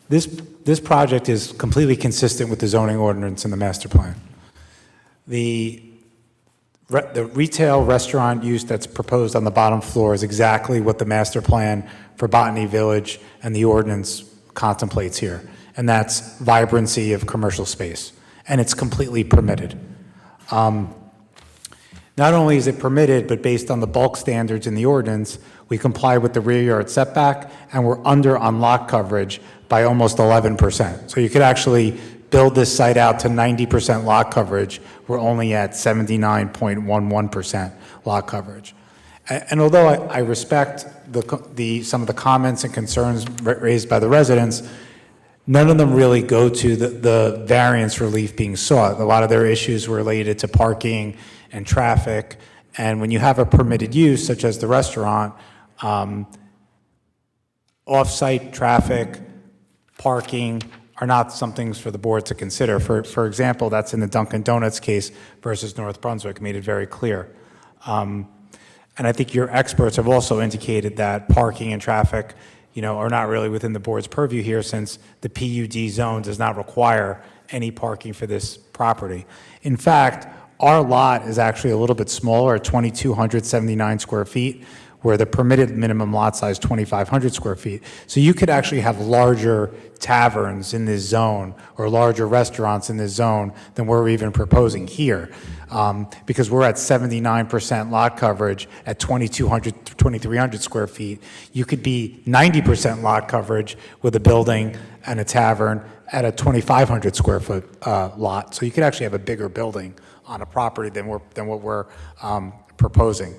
This project is completely consistent with the zoning ordinance and the master plan. The retail restaurant use that's proposed on the bottom floor is exactly what the master plan for Botany Village and the ordinance contemplates here, and that's vibrancy of commercial space, and it's completely permitted. Not only is it permitted, but based on the bulk standards in the ordinance, we comply with the rear yard setback, and we're under on lot coverage by almost 11%. So you could actually build this site out to 90% lot coverage. We're only at 79.11% lot coverage. And although I respect some of the comments and concerns raised by the residents, none of them really go to the variance relief being sought. A lot of their issues were related to parking and traffic. And when you have a permitted use, such as the restaurant, off-site traffic, parking are not some things for the board to consider. For example, that's in the Dunkin' Donuts case versus North Brunswick, made it very clear. And I think your experts have also indicated that parking and traffic, are not really within the board's purview here, since the PUD zone does not require any parking for this property. In fact, our lot is actually a little bit smaller at 2,279 square feet, where the permitted minimum lot size is 2,500 square feet. So you could actually have larger taverns in this zone or larger restaurants in this zone than we're even proposing here, because we're at 79% lot coverage at 2,200, 2,300 square feet. You could be 90% lot coverage with a building and a tavern at a 2,500 square foot lot. So you could actually have a bigger building on a property than what we're proposing.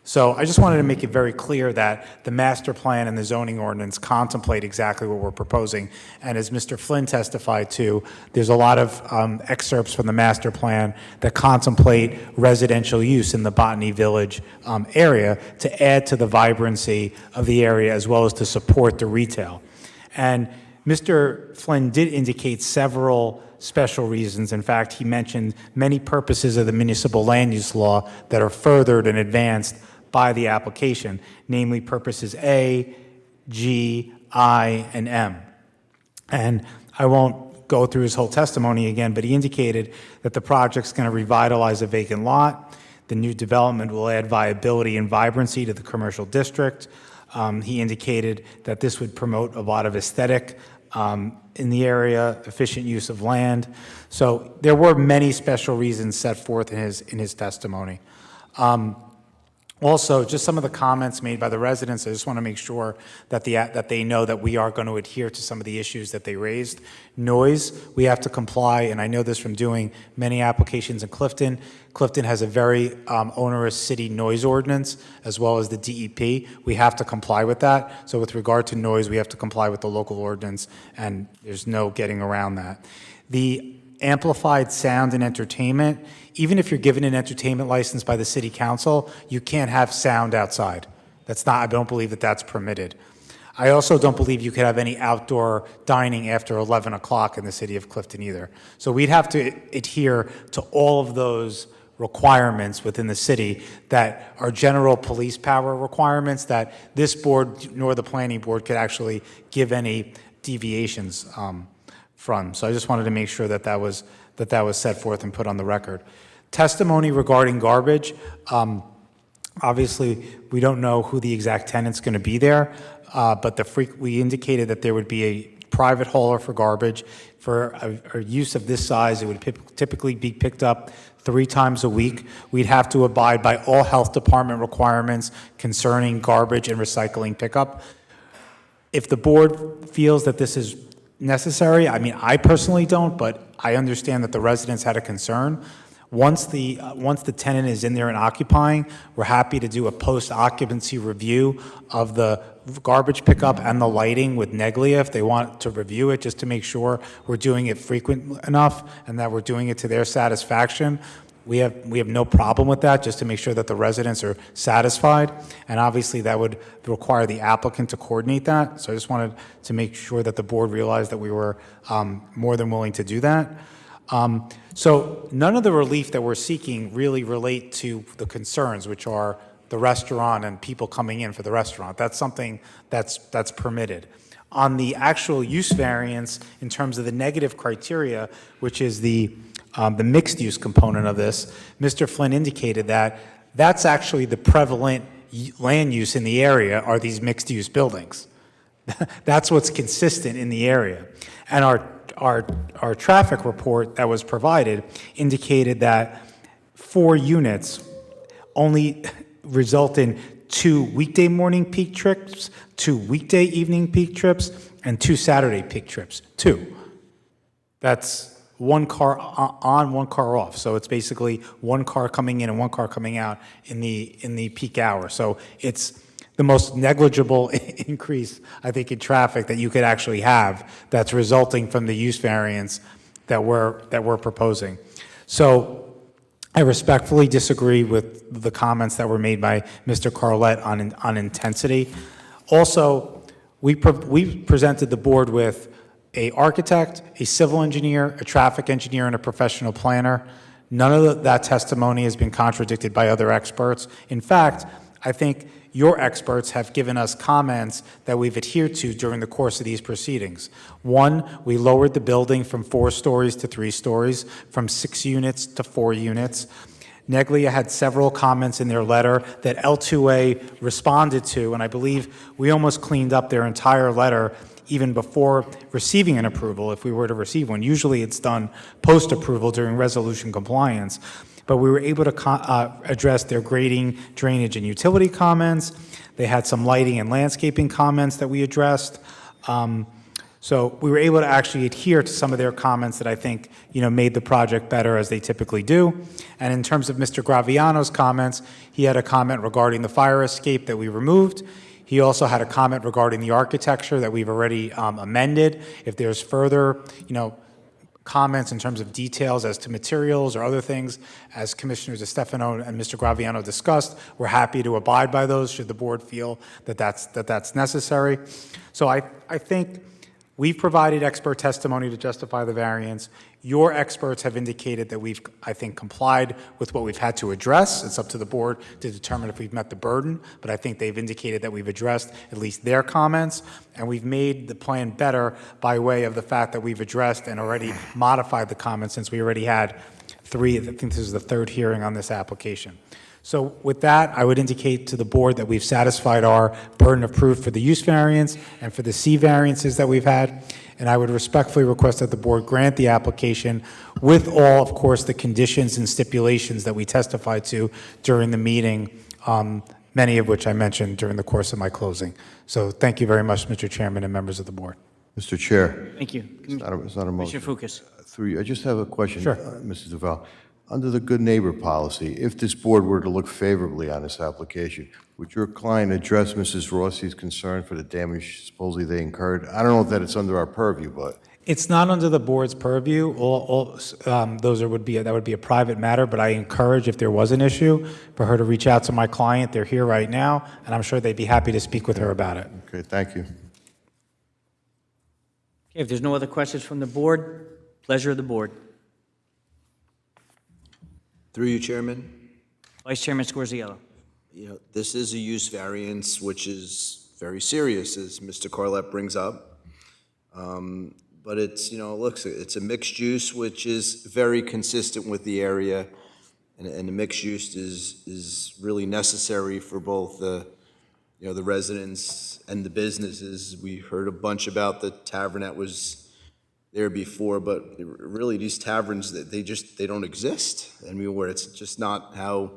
So I just wanted to make it very clear that the master plan and the zoning ordinance contemplate exactly what we're proposing. And as Mr. Flynn testified to, there's a lot of excerpts from the master plan that contemplate residential use in the Botany Village area to add to the vibrancy of the area, as well as to support the retail. And Mr. Flynn did indicate several special reasons. In fact, he mentioned many purposes of the municipal land use law that are furthered and advanced by the application, namely purposes A, G, I, and M. And I won't go through his whole testimony again, but he indicated that the project's going to revitalize a vacant lot. The new development will add viability and vibrancy to the commercial district. He indicated that this would promote a lot of aesthetic in the area, efficient use of land. So there were many special reasons set forth in his testimony. Also, just some of the comments made by the residents, I just want to make sure that they know that we are going to adhere to some of the issues that they raised. Noise, we have to comply, and I know this from doing many applications in Clifton. Clifton has a very onerous city noise ordinance, as well as the DEP. We have to comply with that. So with regard to noise, we have to comply with the local ordinance, and there's no getting around that. The amplified sound and entertainment, even if you're given an entertainment license by the city council, you can't have sound outside. I don't believe that that's permitted. I also don't believe you could have any outdoor dining after 11 o'clock in the city of Clifton either. So we'd have to adhere to all of those requirements within the city that are general police power requirements that this board nor the planning board could actually give any deviations from. So I just wanted to make sure that that was set forth and put on the record. Testimony regarding garbage. Obviously, we don't know who the exact tenant's going to be there, but we indicated that there would be a private hauler for garbage. For a use of this size, it would typically be picked up 3 times a week. We'd have to abide by all health department requirements concerning garbage and recycling pickup. If the board feels that this is necessary, I personally don't, but I understand that the residents had a concern. Once the tenant is in there and occupying, we're happy to do a post-occupancy review of the garbage pickup and the lighting with Neglia if they want to review it, just to make sure we're doing it frequent enough and that we're doing it to their satisfaction. We have no problem with that, just to make sure that the residents are satisfied. And obviously that would require the applicant to coordinate that. So I just wanted to make sure that the board realized that we were more than willing to do that. So none of the relief that we're seeking really relate to the concerns, which are the restaurant and people coming in for the restaurant. That's something that's permitted. On the actual use variance, in terms of the negative criteria, which is the mixed-use component of this, Mr. Flynn indicated that that's actually the prevalent land use in the area are these mixed-use buildings. That's what's consistent in the area. And our traffic report that was provided indicated that 4 units only result in 2 weekday morning peak trips, 2 weekday evening peak trips, and 2 Saturday peak trips. 2. That's 1 car on, 1 car off. So it's basically 1 car coming in and 1 car coming out in the peak hour. So it's the most negligible increase, I think, in traffic that you could actually have that's resulting from the use variance that we're proposing. So I respectfully disagree with the comments that were made by Mr. Carlett on intensity. Also, we presented the board with an architect, a civil engineer, a traffic engineer, and a professional planner. None of that testimony has been contradicted by other experts. In fact, I think your experts have given us comments that we've adhered to during the course of these proceedings. 1, we lowered the building from 4 stories to 3 stories, from 6 units to 4 units. Neglia had several comments in their letter that L2A responded to, and I believe we almost cleaned up their entire letter even before receiving an approval, if we were to receive one. Usually it's done post-approval during resolution compliance. But we were able to address their grading, drainage, and utility comments. They had some lighting and landscaping comments that we addressed. So we were able to actually adhere to some of their comments that I think, made the project better, as they typically do. And in terms of Mr. Graviano's comments, he had a comment regarding the fire escape that we removed. He also had a comment regarding the architecture that we've already amended. If there's further, comments in terms of details as to materials or other things, as Commissioners DeStefano and Mr. Graviano discussed, we're happy to abide by those should the board feel that that's necessary. So I think we've provided expert testimony to justify the variance. Your experts have indicated that we've, I think, complied with what we've had to address. It's up to the board to determine if we've met the burden, but I think they've indicated that we've addressed at least their comments, and we've made the plan better by way of the fact that we've addressed and already modified the comments, since we already had 3. I think this is the 3rd hearing on this application. So with that, I would indicate to the board that we've satisfied our burden of proof for the use variance and for the C variances that we've had. And I would respectfully request that the board grant the application with all, of course, the conditions and stipulations that we testified to during the meeting, many of which I mentioned during the course of my closing. So thank you very much, Mr. Chairman and members of the board. Mr. Chair. Thank you. It's not a motion. Commissioner Fucus. Through you, I just have a question. Sure. Mrs. Duval. Under the good neighbor policy, if this board were to look favorably on this application, would your client address Mrs. Rossi's concern for the damage supposedly they incurred? I don't know if that it's under our purview, but... It's not under the board's purview. That would be a private matter, but I encourage, if there was an issue, for her to reach out to my client. They're here right now, and I'm sure they'd be happy to speak with her about it. Okay, thank you. Okay, if there's no other questions from the board, pleasure of the board. Through you, Chairman. Vice Chairman Scorziello. This is a use variance, which is very serious, as Mr. Carlett brings up. But it's, it's a mixed use, which is very consistent with the area, and the mixed use is really necessary for both the, the residents and the businesses. We heard a bunch about the tavern that was there before, but really these taverns, they don't exist. Where it's just not how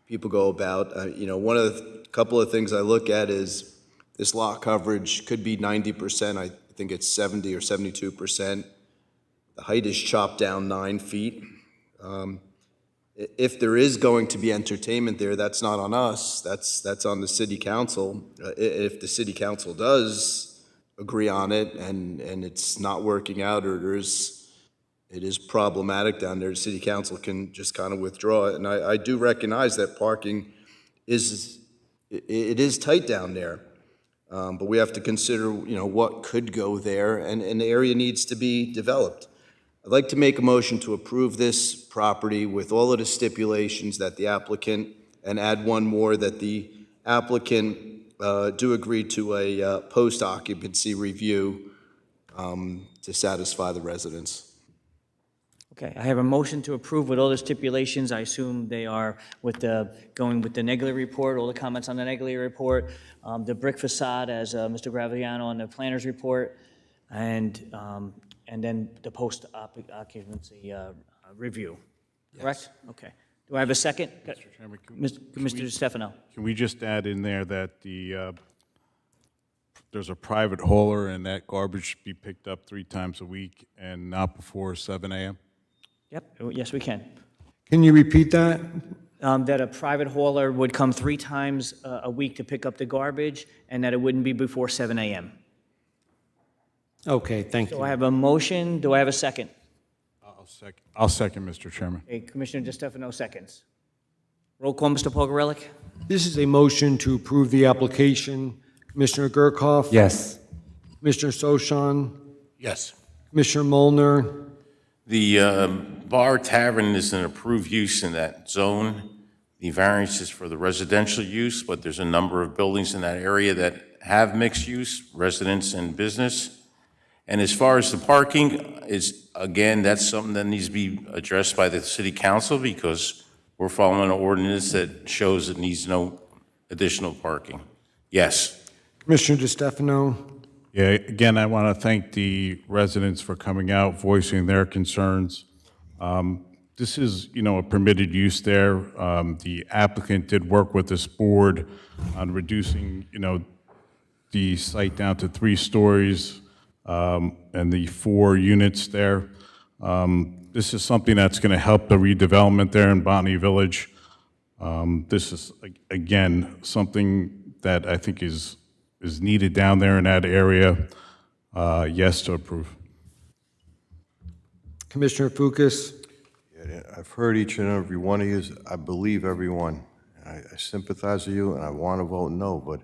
people go about. One of the couple of things I look at is this lot coverage could be 90%. I think it's 70 or 72%. The height is chopped down 9 feet. If there is going to be entertainment there, that's not on us. That's on the city council. If the city council does agree on it and it's not working out, or it is problematic down there, the city council can just kind of withdraw it. And I do recognize that parking is tight down there. But we have to consider, what could go there, and the area needs to be developed. I'd like to make a motion to approve this property with all of the stipulations that the applicant, and add one more, that the applicant do agree to a post-occupancy review to satisfy the residents. Okay, I have a motion to approve with all the stipulations. I assume they are with going with the Neglia report, all the comments on the Neglia report, the brick facade as Mr. Graviano on the planner's report, and then the post-occupancy review. Correct? Okay. Do I have a second? Mr. Chairman, Mr. Stefano. can we just add in there that there's a private hauler and that garbage be picked up 3 times a week and not before 7 a.m.? Yep, yes, we can. Can you repeat that? That a private hauler would come 3 times a week to pick up the garbage, and that it wouldn't be before 7 a.m. Okay, thank Do you. I have a motion? Do I have a second? I'll second, Mr. Chairman. Okay, Commissioner DeStefano seconds. Roll call, Mr. Pogorelic? This is a motion to approve the application. Commissioner Gurkhoff? Yes. Commissioner Soshan? Yes. Commissioner Molnar? The bar tavern is an approved use in that zone. The variance is for the residential use, but there's a number of buildings in that area that have mixed use, residence and business. And as far as the parking is, again, that's something that needs to be addressed by the city council because we're following an ordinance that shows it needs no additional parking. Yes. Commissioner DeStefano? Yeah, again, I want to thank the residents for coming out, voicing their concerns. This is, a permitted use there. The applicant did work with this board on reducing, the site down to 3 stories and the 4 units there. This is something that's going to help the redevelopment there in Botany Village. This is, again, something that I think is needed down there in that area. Yes to approve. Commissioner Fukas? Yeah, I've heard each and every one of you. I believe everyone. I sympathize with you, and I want to vote no, but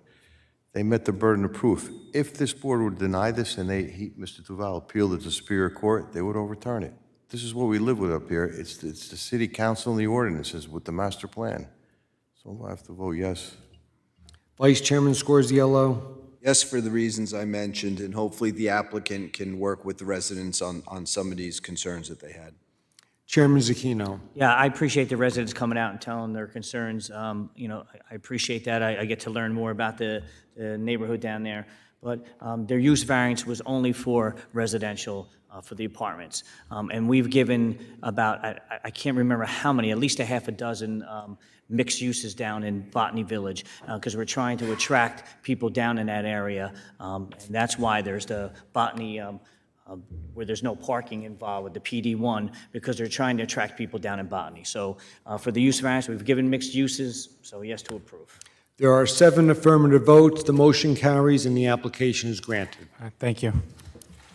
they met the burden of proof. If this board would deny this and Mr. Duval appealed it to Superior Court, they would overturn it. This is what we live with up here. It's the city council and the ordinances with the master plan. So I have to vote yes. Vice Chairman Scorziello? Yes, for the reasons I mentioned, and hopefully the applicant can work with the residents on some of these concerns that they had. Chairman Zucchino? Yeah, I appreciate the residents coming out and telling their concerns. I appreciate that. I get to learn more about the neighborhood down there. But their use variance was only for residential, for the apartments. And we've given about, I can't remember how many, at least a half a dozen mixed uses down in Botany Village, because we're trying to attract people down in that area. And that's why there's the Botany, where there's no parking involved with the PD1, because they're trying to attract people down in Botany. So for the use variance, we've given mixed uses, so yes to approve. There are 7 affirmative votes. The motion carries and the application is granted. Thank you.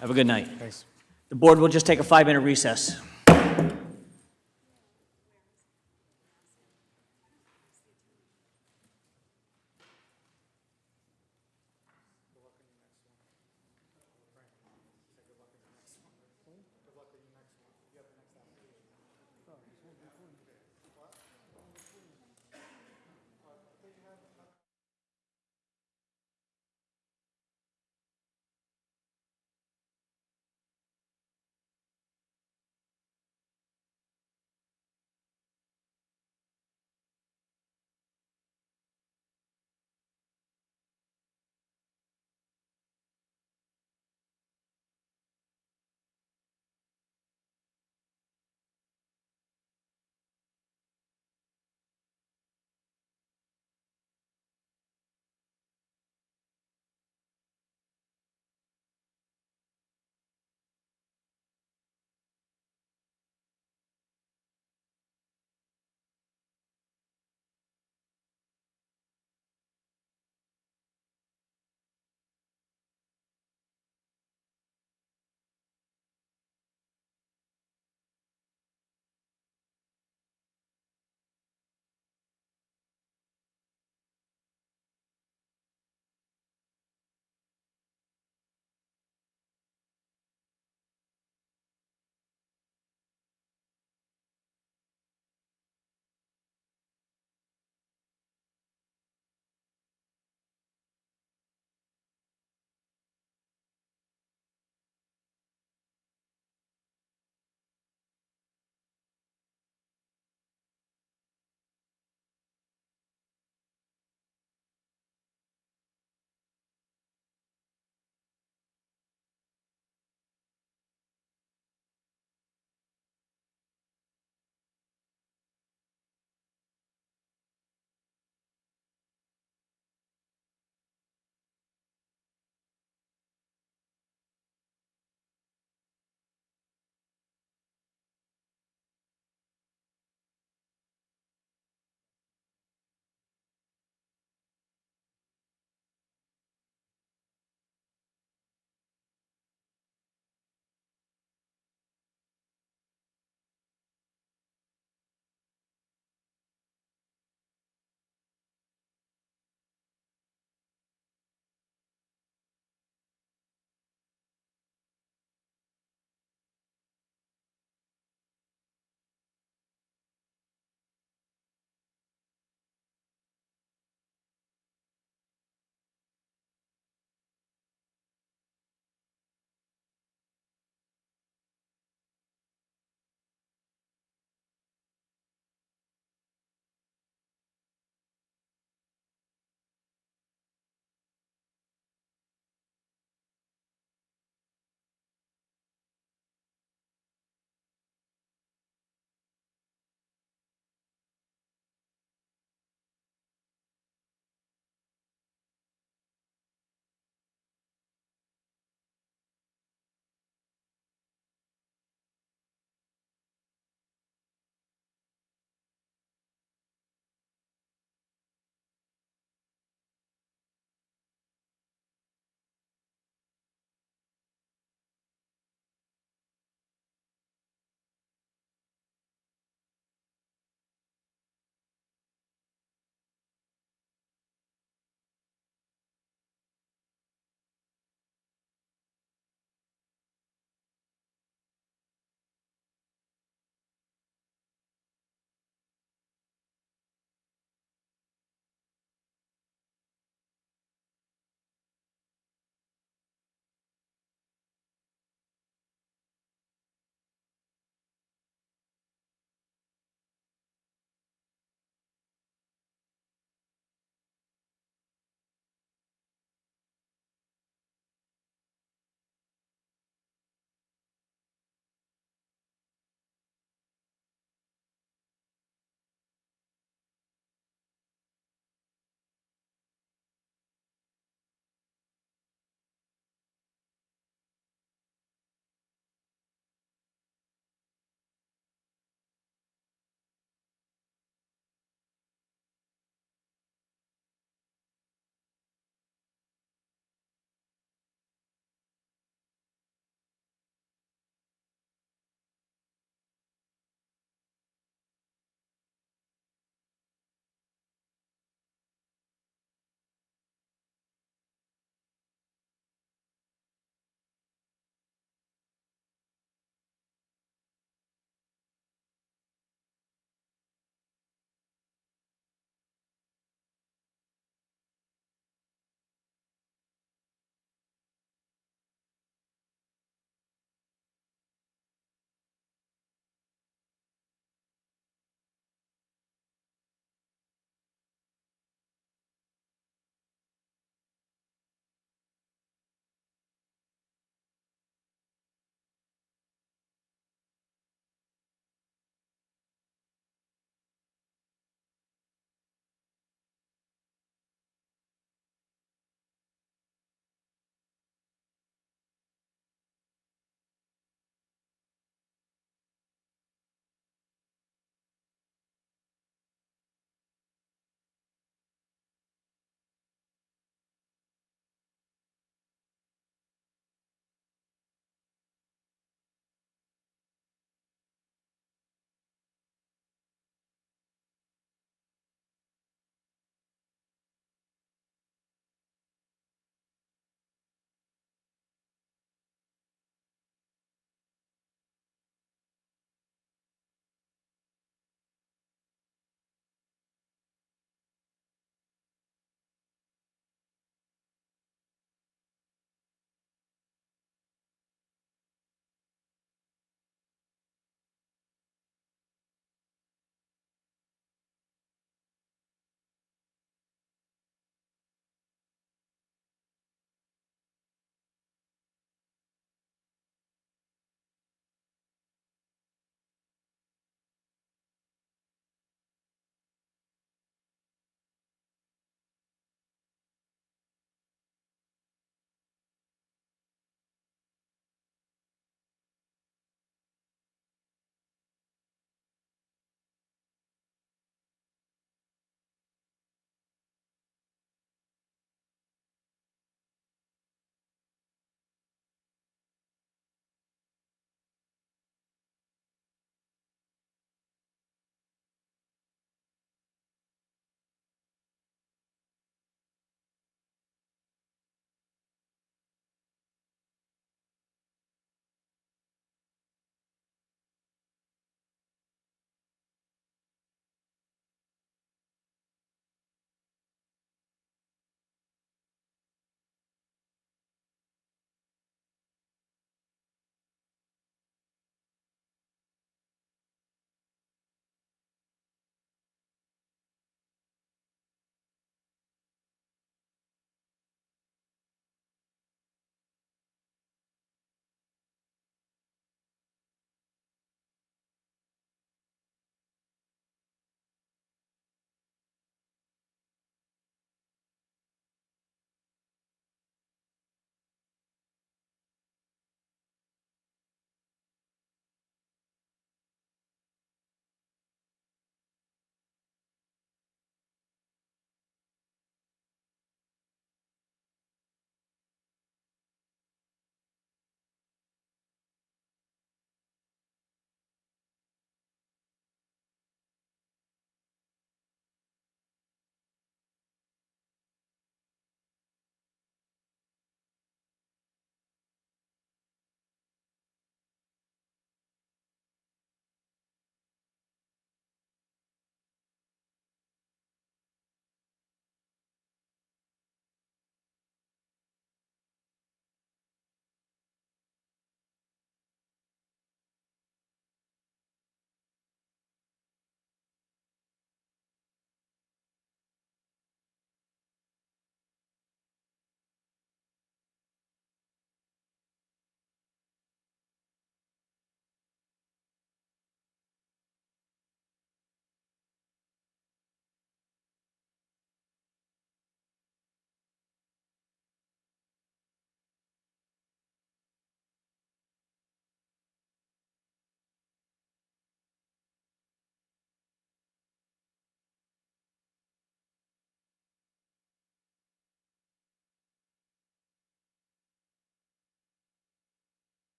Have a good night. Thanks. The board will just take a 5-minute recess.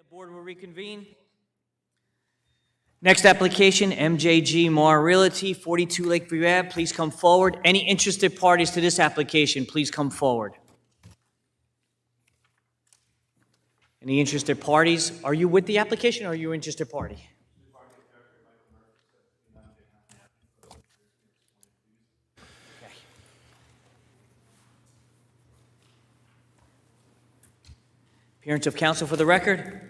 Board will reconvene. Next application, MJG Mar Realty, 42 Lakeview Ave. Please come forward. Any interested parties to this application, please come forward. Any interested parties? Are you with the application or are you an interested party? Okay. Appearance of counsel for the record.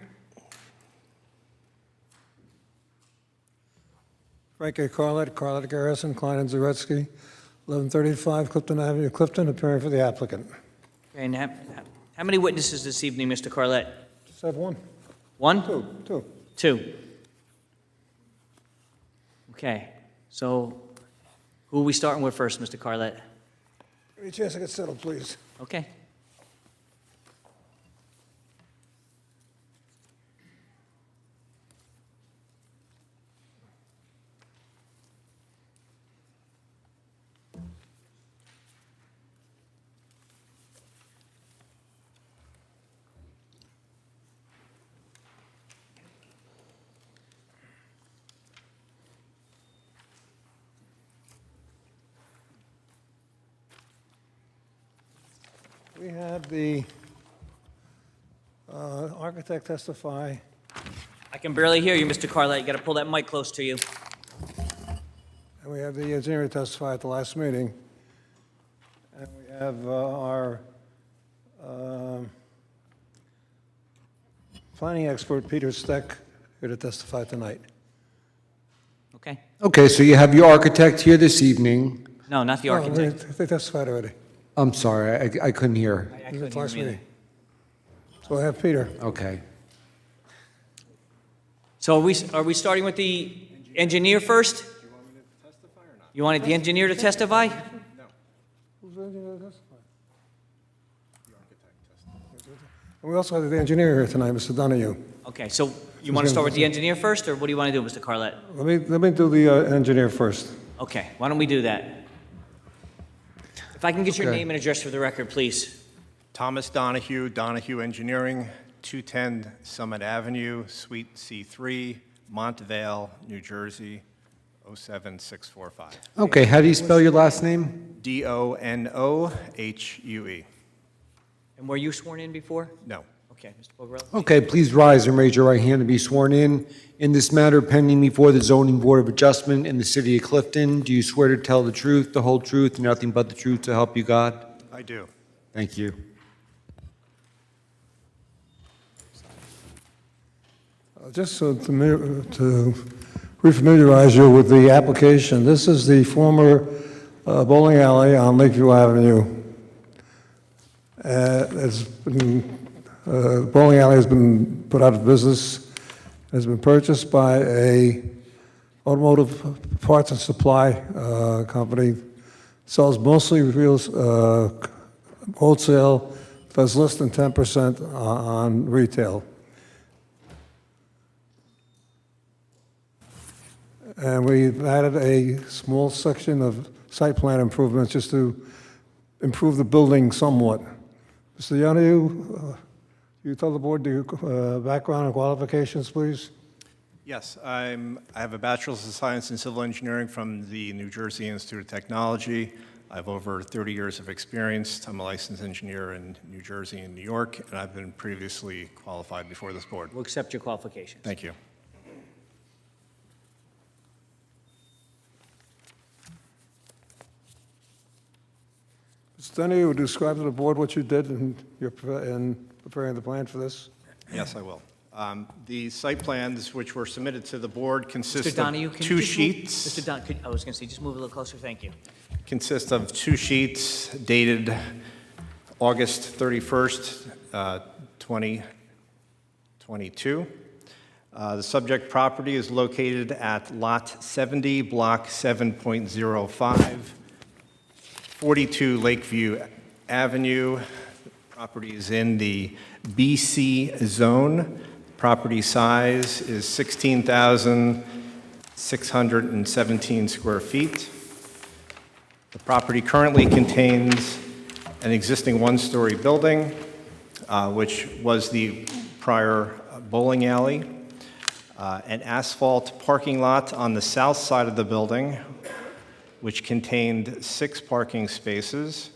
Frank A. Carlett Garrison, Klein and Zaretsky, 1135 Clifton Avenue, Clifton, appearing for the applicant. And how many witnesses this evening, Mr. Carlett? Just have one. One? Two. Two. Okay, so who are we starting with first, Mr. Carlett? Give me a chance to get settled, please. Okay. We have the architect testify. I can barely hear you, Mr. Carlett. You got to pull that mic close to you. And we have the engineer testify at the last meeting. And we have our planning expert, Peter Steck, here to testify tonight. Okay? Okay, so you have your architect here this evening. No, not the Oh, architect. They testified already. I'm sorry, I couldn't hear. I couldn't hear Last him either. meeting. So I have Peter. Okay. So are we starting with the engineer first? You wanted the engineer to testify? Who's the engineer to testify? And we also have the engineer here tonight, Mr. Donahue. Okay, so you want to start with the engineer first, or what do you want to do, Mr. Carlett? Let me do the engineer first. Okay, why don't we do that? If I can get your Okay. name and address for the record, please. Thomas Donahue, Donahue Engineering, 210 Summit Avenue, Suite C3, Montvale, New Jersey, 07645. Okay, how do you spell your last name? Donohue. And were you sworn in before? No. Okay, Mr. Pogarello? Okay, please rise and raise your right hand to be sworn in. In this matter pending before the Zoning Board of Adjustment in the city of Clifton, do you swear to tell the truth, the whole truth, and nothing but the truth to help you God? I do. Thank you. Just so to refamiliarize you with the application, this is the former bowling alley on Lakeview Avenue. Bowling alley has been put out of business. It has been purchased by a automotive parts and supply company. Sells mostly wholesale, does less than 10% on retail. And we've added a small section of site plan improvements just to improve the building somewhat. Mr. Donahue, you tell the board your background and qualifications, please? Yes, I have a Bachelor's of Science in Civil Engineering from the New Jersey Institute of Technology. I have over 30 years of experience. I'm a licensed engineer in New Jersey and New York, and I've been previously qualified before this board. We'll accept your qualifications. Thank you. Mr. Donahue, describe to the board what you did in preparing the plan for this. Yes, I will. The site plans, which were submitted to the board, Mr. consist Donahue, of can you two just move- sheets. Mr. Don, I was going to say, just move a little closer, thank you. Consist of two sheets dated August 31st, 2022. The subject property is located at Lot 70, Block 7.05, 42 Lakeview Avenue. The property is in the BC zone. Property size is 16,617 square feet. The property currently contains an existing one-story building, which was the prior bowling alley, an asphalt parking lot on the south side of the building, which contained 6 parking spaces.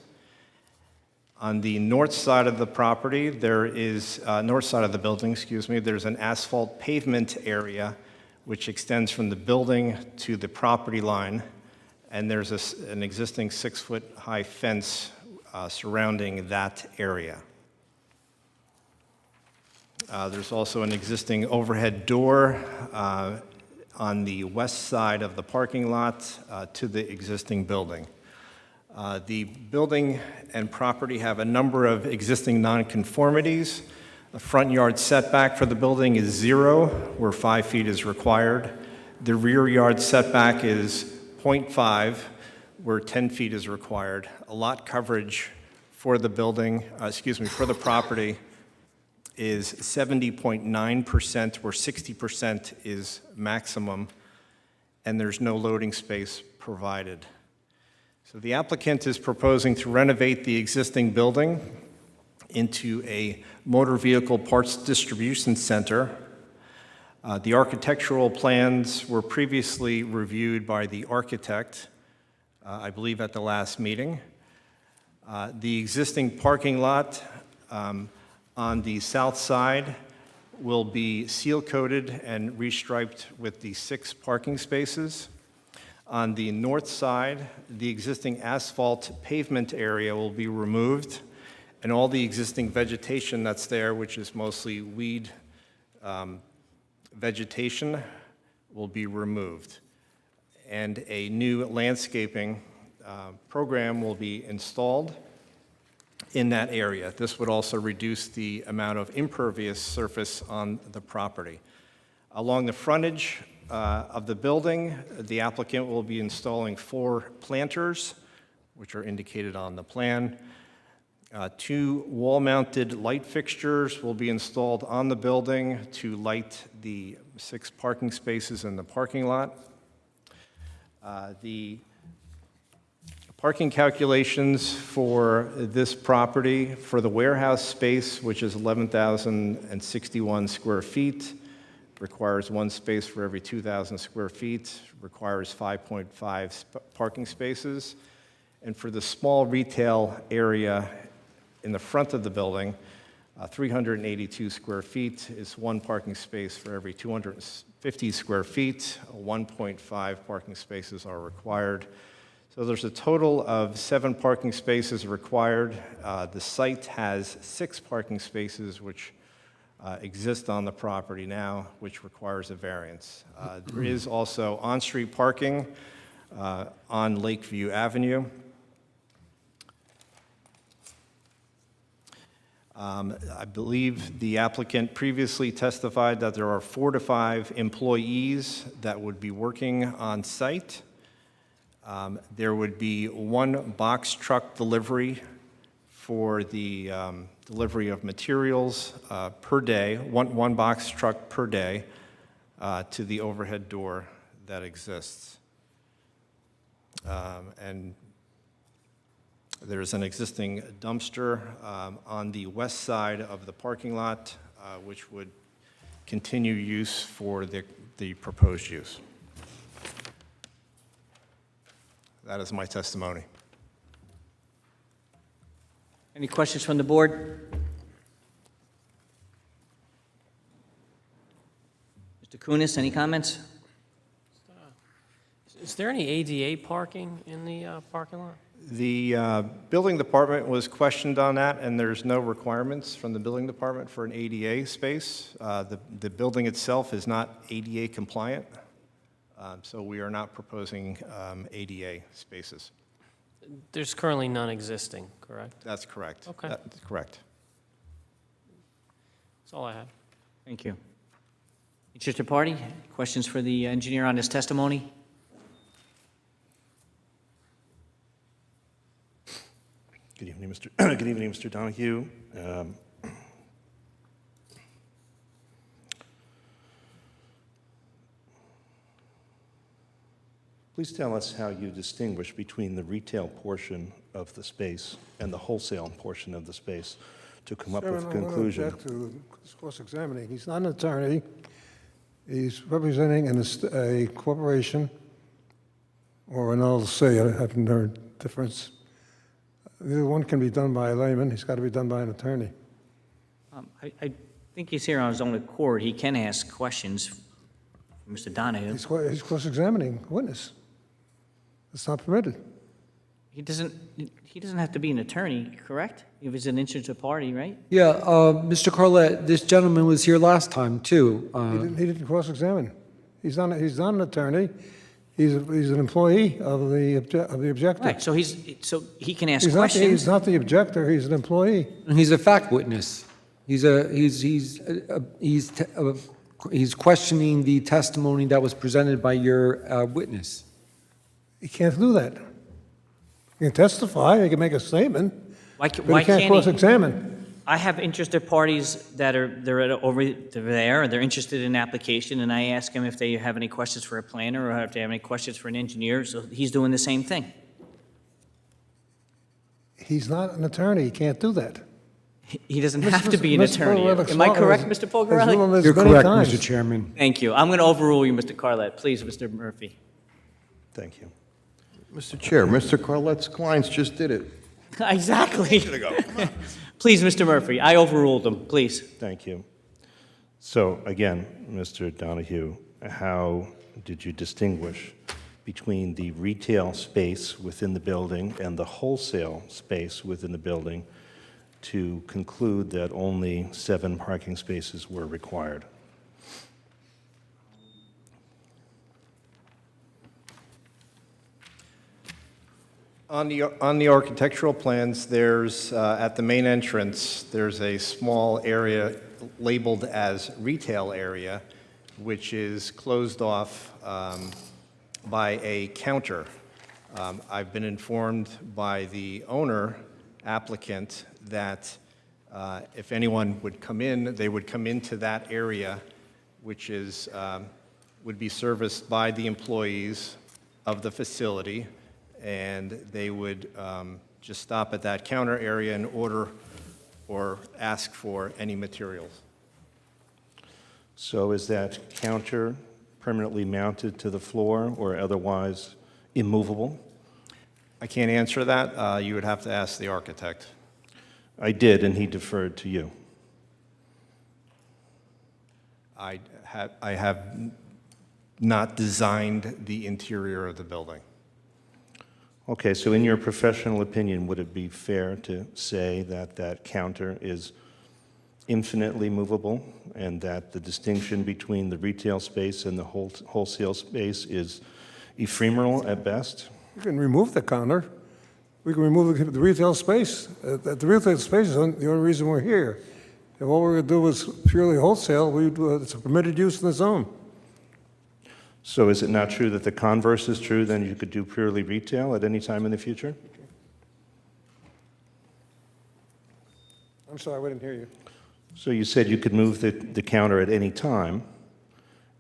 On the north side of the property, north side of the building, there's an asphalt pavement area which extends from the building to the property line, and there's an existing 6-foot-high fence surrounding that area. There's also an existing overhead door on the west side of the parking lot to the existing building. The building and property have a number of existing nonconformities. The front yard setback for the building is 0, where 5 feet is required. The rear yard setback is 0.5, where 10 feet is required. A lot coverage for the building, for the property is 70.9%, where 60% is maximum, and there's no loading space provided. So the applicant is proposing to renovate the existing building into a motor vehicle parts distribution center. The architectural plans were previously reviewed by the architect, I believe at the last meeting. The existing parking lot on the south side will be seal-coated and restriped with the 6 parking spaces. On the north side, the existing asphalt pavement area will be removed, and all the existing vegetation that's there, which is mostly weed vegetation, will be removed. And a new landscaping program will be installed in that area. This would also reduce the amount of impervious surface on the property. Along the frontage of the building, the applicant will be installing 4 planters, which are indicated on the plan. 2 wall-mounted light fixtures will be installed on the building to light the 6 parking spaces in the parking lot. The parking calculations for this property, for the warehouse space, which is 11,061 square feet, requires 1 space for every 2,000 square feet, requires 5.5 parking spaces. And for the small retail area in the front of the building, 382 square feet is 1 parking space for every 250 square feet. 1.5 parking spaces are required. So there's a total of 7 parking spaces required. The site has 6 parking spaces which exist on the property now, which requires a variance. There is also on-street parking on Lakeview Avenue. I believe the applicant previously testified that there are 4 to 5 employees that would be working on site. There would be 1 box truck delivery for the delivery of materials per day, one box truck per day to the overhead door that exists. And there's an existing dumpster on the west side of the parking lot, which would continue use for the proposed use. That is my testimony. Any questions from the board? Mr. Kunis, any comments? Is there any ADA parking in the parking lot? The building department was questioned on that, and there's no requirements from the building department for an ADA space. The building itself is not ADA compliant, so we are not proposing ADA spaces. There's currently none existing, correct? That's correct. Okay. That's correct. That's all I have. Thank you. Mr. Party, questions for the engineer on his testimony? Good evening, Mr. Donahue. Please tell us how you distinguish between the retail portion of the space and the wholesale portion of the space. to come up Chairman, with a I'm going to conclusion. object to this cross-examining. He's not an attorney. He's representing a corporation or an LLC. I haven't heard difference. Either one can be done by a layman. He's got to be done by an attorney. I think he's here on his own accord. He can ask questions, Mr. Donahue. He's cross-examining a witness. It's not permitted. He doesn't have to be an attorney, correct? If he's an interested party, right? Yeah, Mr. Carlett, this gentleman was here last time, too. He didn't cross-examine. He's not an attorney. He's an employee of the objector. Right, so he can ask He's questions. not the objector. He's an employee. He's a fact witness. He's questioning the testimony that was presented by your witness. He can't do that. He can testify. He can make a statement. Why But can't he can't cross-examine. I have interested parties that they're over there, and they're interested in an application, and I ask them if they have any questions for a planner or if they have any questions for an engineer, so he's doing the same thing. He's not an attorney. He can't do that. He doesn't have to be an Mr. attorney. Polgarelli Am I correct, has- Mr. has Polgarelli? ruled this You're many correct, times. Mr. Chairman. Thank you. I'm going to overrule you, Mr. Carlett. Please, Mr. Murphy. Thank you. Mr. Chair, Mr. Carlet's clients just did it. Exactly. Please, Mr. Murphy, I overruled him, please. Thank you. So again, Mr. Donahue, how did you distinguish between the retail space within the building and the wholesale space within the building to conclude that only 7 parking spaces were required? On the architectural plans, there's, at the main entrance, there's a small area labeled as retail area, which is closed off by a counter. I've been informed by the owner applicant that if anyone would come in, they would come into that area, which is, would be serviced by the employees of the facility, and they would just stop at that counter area and order or ask for any materials. So is that counter permanently mounted to the floor or otherwise immovable? I can't answer that. You would have to ask the architect. I did, and he deferred to you. I have not designed the interior of the building. Okay, so in your professional opinion, would it be fair to say that that counter is infinitely movable and that the distinction between the retail space and the wholesale space is ephemeral at best? You can remove the counter. We can remove the retail space. The retail space is the only reason we're here. If all we're going to do was purely wholesale, it's a permitted use in the zone. So is it not true that the converse is true, then you could do purely retail at any time in the future? I'm sorry, I didn't hear you. So you said you could move the counter at any time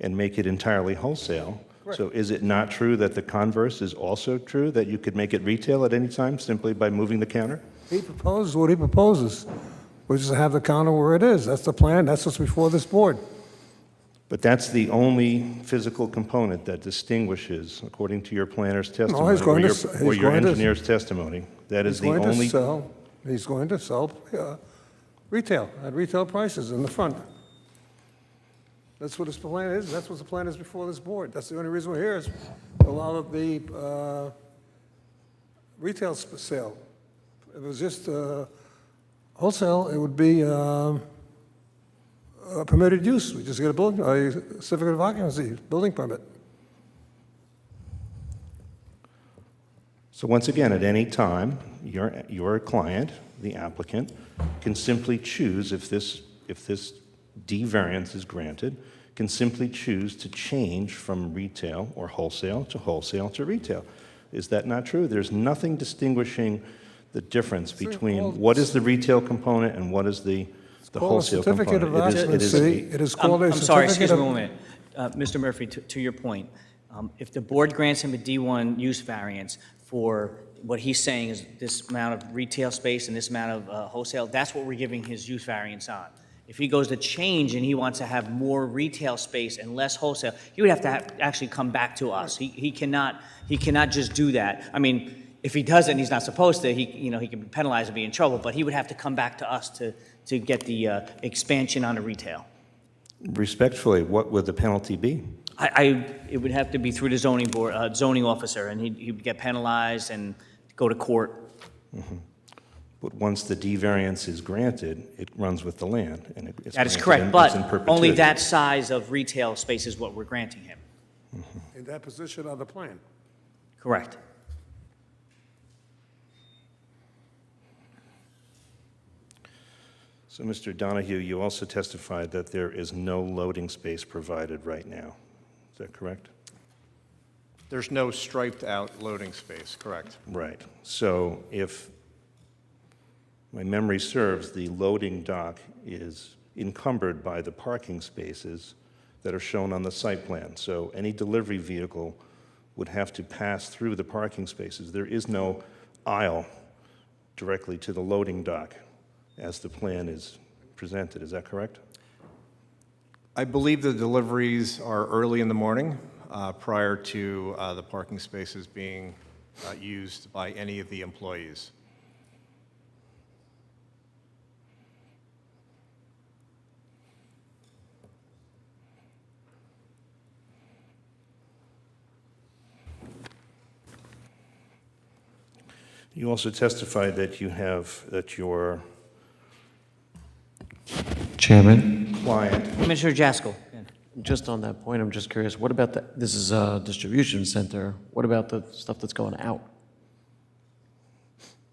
and make it entirely wholesale. Correct. So is it not true that the converse is also true, that you could make it retail at any time simply by moving the counter? He proposes what he proposes, which is to have the counter where it is. That's the plan. That's what's before this board. But that's the only physical component that distinguishes, according to your planner's testimony he's going or to- your, he's or your going to- engineer's testimony. That is the only. He's going to sell retail, at retail prices in the front. That's what his plan is. That's what the plan is before this board. That's the only reason we're here, is to allow the retail sale. If it was just wholesale, it would be a permitted use. We just get a certificate of occupancy, building permit. So once again, at any time, your client, the applicant, can simply choose, if this D variance is granted, can simply choose to change from retail or wholesale to retail. Is that not true? There's nothing distinguishing the difference between what is the retail component and what is the wholesale component. Certificate of occupancy. It is called a I'm sorry, excuse certificate me of... one minute. Mr. Murphy, to your point, if the board grants him a D1 use variance for what he's saying is this amount of retail space and this amount of wholesale, that's what we're giving his use variance on. If he goes to change and he wants to have more retail space and less wholesale, he would have to actually come back to us. He cannot just do that. I mean, if he does it and he's not supposed to, he can be penalized and be in trouble, but he would have to come back to us to get the expansion on the retail. Respectfully, what would the penalty be? It would have to be through the zoning board, zoning officer, and he'd get penalized and go to court. But once the D variance is granted, it runs with the land, and it's That is granted correct, and it's in but only perpetuity. that size of retail space is what we're granting him. In that position on the plan. Correct. So, Mr. Donahue, you also testified that there is no loading space provided right now. Is that correct? There's no striped-out loading space, correct? Right. So if my memory serves, the loading dock is encumbered by the parking spaces that are shown on the site plan. So any delivery vehicle would have to pass through the parking spaces. There is no aisle directly to the loading dock as the plan is presented. Is that correct? I believe the deliveries are early in the morning, prior to the parking spaces being used by any of the employees. You also testified that your Chairman, client Commissioner Jaskell. just on that point, I'm just curious, what about this is a distribution center, what about the stuff that's going out?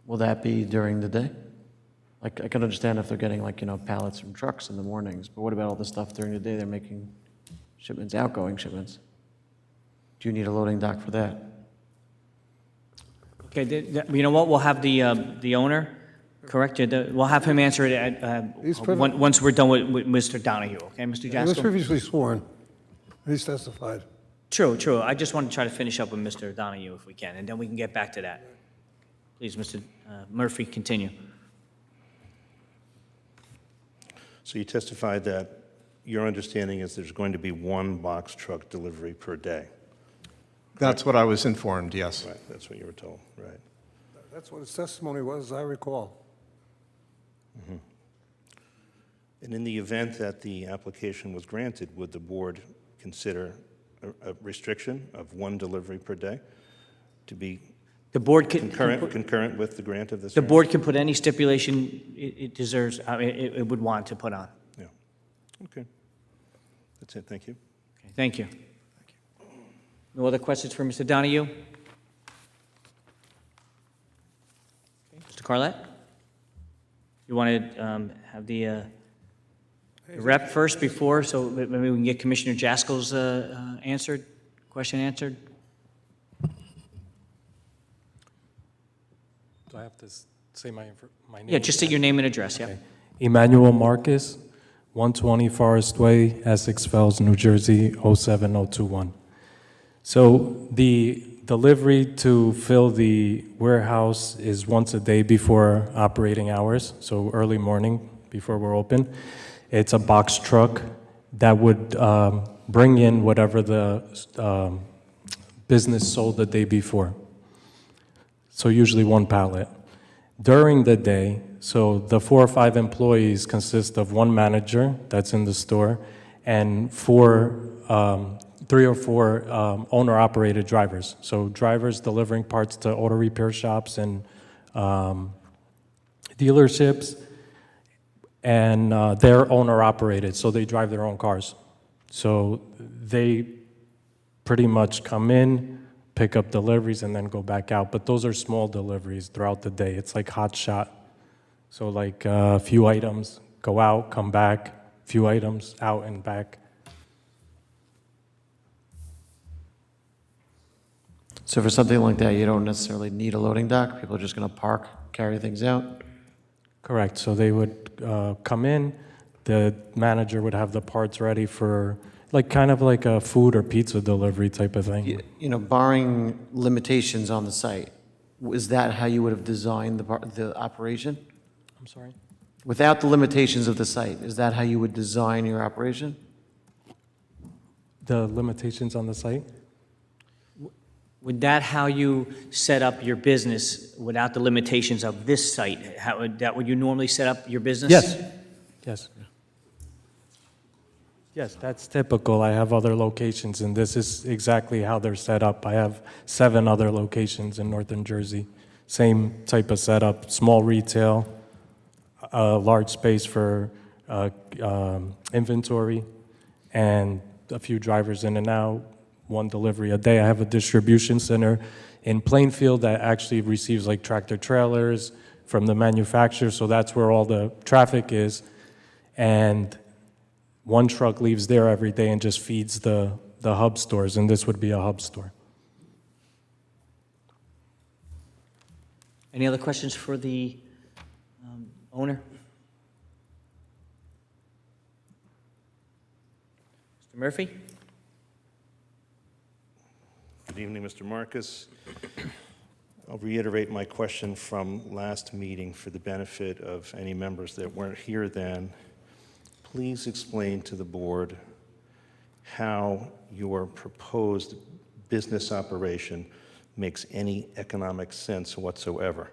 Will that be during the day? Like, I can understand if they're getting pallets from trucks in the mornings, but what about all the stuff during the day they're making shipments, outgoing shipments? Do you need a loading dock for that? Okay, you know what, we'll have the owner, correct? We'll have him answer it once we're done with Mr. Donahue, okay, Mr. He was Jaskell? previously sworn. He's testified. True. I just want to try to finish up with Mr. Donahue if we can, and then we can get back to that. Please, Mr. Murphy, continue. So you testified that your understanding is there's going to be one box truck delivery per day. That's what I was informed, yes. Right, that's what you were told, right. That's what his testimony was, as I recall. And in the event that the application was granted, would the board consider a restriction of one delivery per day to be The board can... concurrent with the grant of this? The variance? board can put any stipulation it deserves, it would want to put on. Yeah. Okay. That's it, thank you. Okay, thank you. No other questions for Mr. Donahue? Okay, Mr. Carlett? You want to have the rep first before, so maybe we can get Commissioner Jaskell's question answered? Do I have to say my name? Yeah, just state your name and address, yeah. Okay. Emmanuel Marcus, 120 Forest Way, Essex Fells, New Jersey, 07021. So the delivery to fill the warehouse is once a day before operating hours, so early morning before we're open. It's a box truck that would bring in whatever the business sold the day before. So usually one pallet. During the day, so the 4 or 5 employees consist of one manager that's in the store and 3 or 4 owner-operated drivers. So drivers delivering parts to auto repair shops and dealerships, and they're owner-operated, so they drive their own cars. So they pretty much come in, pick up deliveries, and then go back out. But those are small deliveries throughout the day. It's like hot shot. So like a few items, go out, come back, few items, out and back. So for something like that, you don't necessarily need a loading dock? People are just going to park, carry things out? Correct. So they would come in, the manager would have the parts ready for, kind of like a food or pizza delivery type of thing. Barring limitations on the site, is that how you would have designed the operation? I'm sorry? Without the limitations of the site, is that how you would design your operation? The limitations on the site? Would that how you set up your business without the limitations of this site? How would that, would you normally set up your business? Yes. Yes. Yes, that's typical. I have other locations, and this is exactly how they're set up. I have 7 other locations in northern Jersey. Same type of setup, small retail, large space for inventory, and a few drivers in and out, 1 delivery a day. I have a distribution center in Plainfield that actually receives like tractor trailers from the manufacturer, so that's where all the traffic is. And 1 truck leaves there every day and just feeds the hub stores, and this would be a hub store. Any other questions for the owner? Mr. Murphy? Good evening, Mr. Marcus. I'll reiterate my question from last meeting for the benefit of any members that weren't here then. Please explain to the board how your proposed business operation makes any economic sense whatsoever.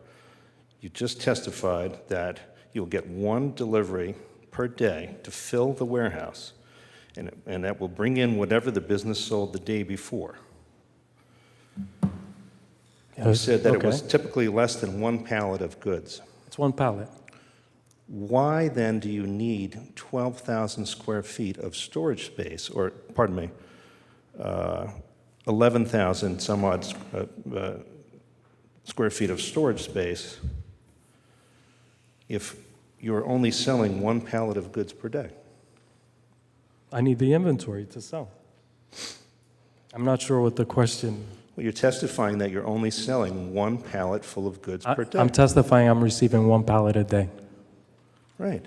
You just testified that you'll get 1 delivery per day to fill the warehouse, and that will bring in whatever the business sold the day before. You said that it was typically less than 1 pallet of goods. It's 1 pallet. Why then do you need 12,000 square feet of storage space, or, pardon me, 11,000 some odd square feet of storage space if you're only selling 1 pallet of goods per day? I need the inventory to sell. I'm not sure what the question... Well, you're testifying that you're only selling 1 pallet full of goods per day. I'm testifying I'm receiving 1 pallet a day. Right.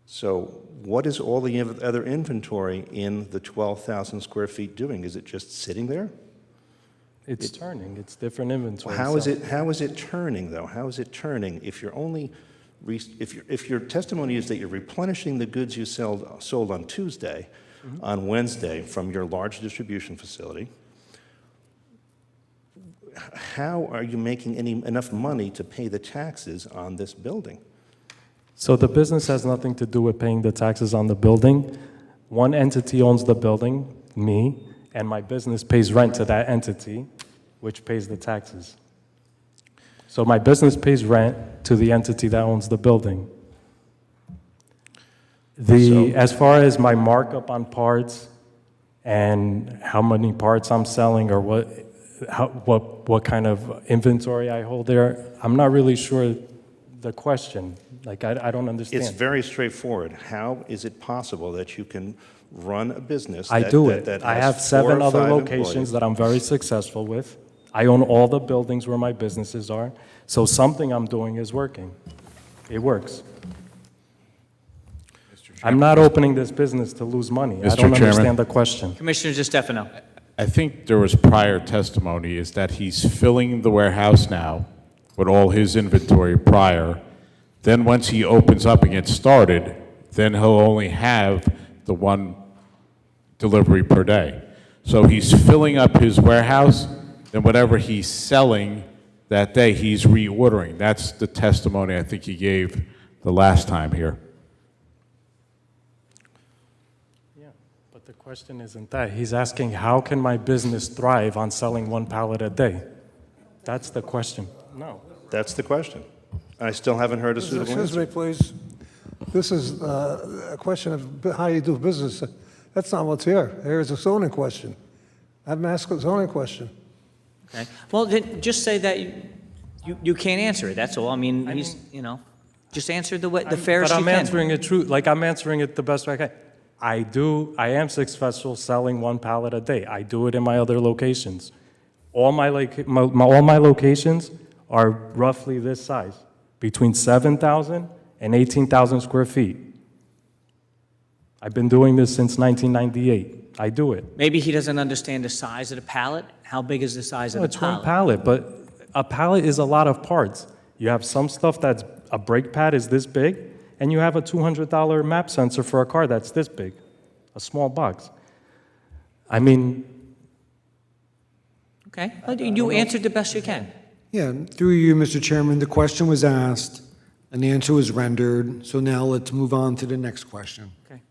So what is all the other inventory in the 12,000 square feet doing? Is it just sitting there? It's turning. It's different inventory. How is so- it turning, though? How is it turning if you're only, if your testimony is that you're replenishing the goods you sold on Tuesday, on Wednesday from your large distribution facility, how are you making enough money to pay the taxes on this building? So the business has nothing to do with paying the taxes on the building. 1 entity owns the building, me, and my business pays rent to that entity, which pays the taxes. So my business pays rent to the entity that owns the building. As far as my markup on parts and how many parts I'm selling or what kind of inventory I hold there, I'm not really sure the question. Like, I don't understand. It's very straightforward. How is it possible that you can run a business I that do it. that I has have 4 7 or other 5 locations employees? that I'm very successful with. I own all the buildings where my businesses are. So something I'm doing is working. It works. I'm not opening this business to lose money. I Mr. don't Chairman. understand the question. Commissioner DeStefano? I think there was prior testimony is that he's filling the warehouse now with all his inventory prior. Then once he opens up and gets started, then he'll only have the 1 delivery per day. So he's filling up his warehouse, then whatever he's selling that day, he's reordering. That's the testimony I think he gave the last time here. Yeah, but the question isn't that. He's asking, how can my business thrive on selling 1 pallet a day? That's the question. No. That's the question. I still haven't heard a suitable Excuse answer. me, please. This is a question of how you do business. That's not what's here. Here's a zoning question. I'm asking a zoning question. Okay. Well, then just say that you can't answer it, that's all. I mean, just answer the fairest you But can. I'm answering it true, like I'm answering it the best way I can. I am successful selling 1 pallet a day. I do it in my other locations. All my locations are roughly this size, between 7,000 and 18,000 square feet. I've been doing this since 1998. I do it. Maybe he doesn't understand the size of the pallet. How big is the size of No, the it's 1 pallet? pallet, but a pallet is a lot of parts. You have some stuff that's, a brake pad is this big, and you have a $200 map sensor for a car that's this big, a small box. I mean, Okay, well, you answered the best you can. Yeah, through you, Mr. Chairman, the question was asked, an answer was rendered, so now let's move on to the next question. Okay.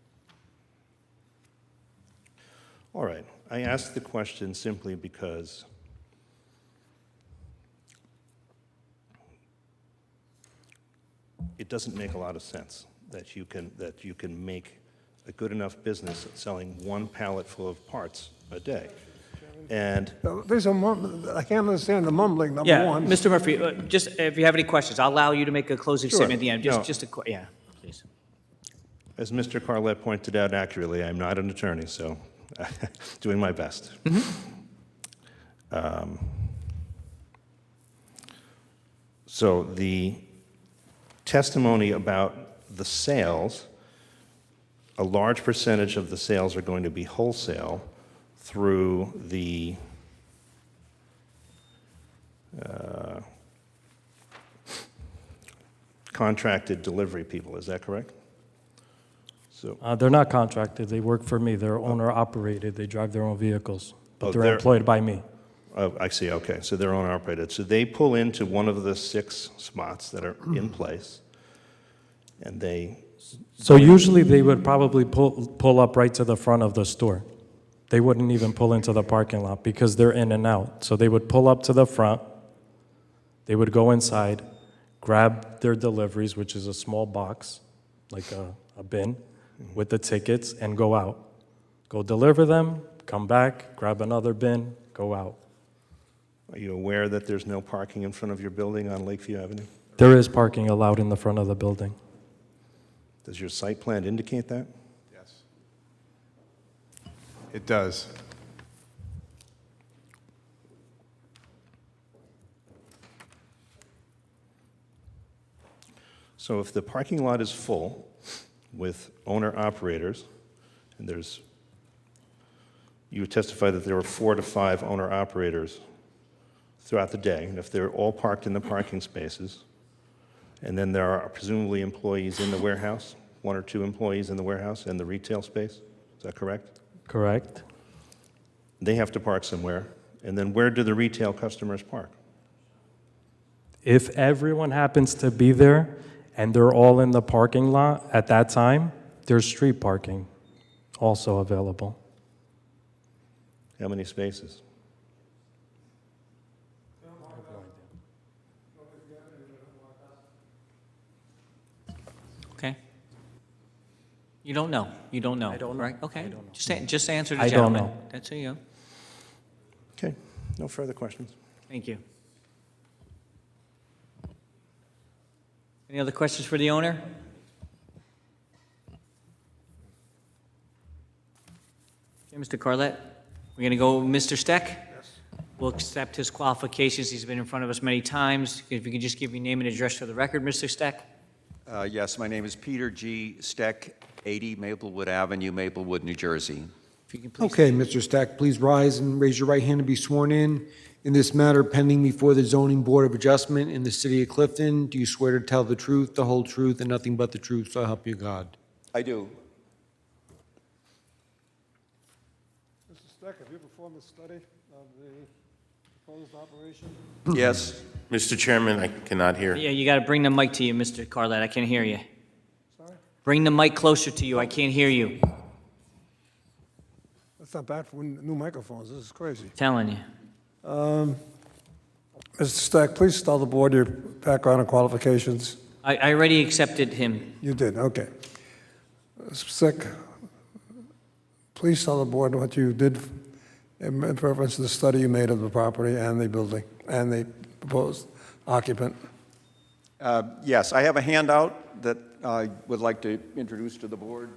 All right, I asked the question simply because it doesn't make a lot of sense that you can make a good enough business at selling one pallet full of parts a day. And I can't understand the mumbling, number Yeah, one. Mr. Murphy, just if you have any questions, I'll allow you to make a closing Sure. statement at the end. No. Yeah, please. as Mr. Carlett pointed out accurately, I'm not an attorney, so doing my best. So the testimony about the sales, a large percentage of the sales are going to be wholesale through the contracted delivery people, is that correct? So, they're not contracted, they work for me, they're owner-operated, they drive their own vehicles, but Oh, they're they're- employed by me. oh, I see, okay, so they're owner operated. So they pull into one of the 6 spots that are in place, and they, So usually they would probably pull up right to the front of the store. They wouldn't even pull into the parking lot because they're in and out. So they would pull up to the front, they would go inside, grab their deliveries, which is a small box, like a bin, with the tickets, and go out. Go deliver them, come back, grab another bin, go out. are you aware that there's no parking in front of your building on Lakeview Avenue? There is parking allowed in the front of the building. Does your site plan indicate that? Yes. It does. So if the parking lot is full with owner-operators, and you testified that there were 4 to 5 owner-operators throughout the day, and if they're all parked in the parking spaces, and then there are presumably employees in the warehouse, 1 or 2 employees in the warehouse and the retail space, is that correct? Correct? They have to park somewhere, and then where do the retail customers park? If everyone happens to be there and they're all in the parking lot at that time, there's street parking also available. How many spaces? Okay. You don't know. You don't know. I don't know. Right? Okay. I don't know. Just answer the I don't gentleman. know. That's you. Okay, no further questions. Thank you. Any other questions for the owner? Okay, Mr. Carlett, we're going to go with Mr. Steck? Yes. We'll accept his qualifications. He's been in front of us many times. If you could just give your name and address for the record, Mr. Steck? Yes, my name is Peter G. Steck, 80 Maplewood Avenue, Maplewood, New Jersey. If you can please. Okay, Mr. Stack, please rise and raise your right hand to be sworn in. In this matter pending before the Zoning Board of Adjustment in the city of Clifton, do you swear to tell the truth, the whole truth, and nothing but the truth, so help you God? I do. Mr. Steck, have you performed a study of the proposed operation? Yes. Mr. Chairman, I cannot hear. Yeah, you got to bring the mic to you, Mr. Carlett. I can't hear you. Sorry? Bring the mic closer to you. I can't hear you. That's not bad for new microphones. This is crazy. Telling you. Mr. Stack, please tell the board your background and qualifications. I already accepted him. You did, okay. Mr. Stack, please tell the board what you did in reference to the study you made of the property and the building and the proposed occupant. Yes, I have a handout that I would like to introduce to the board.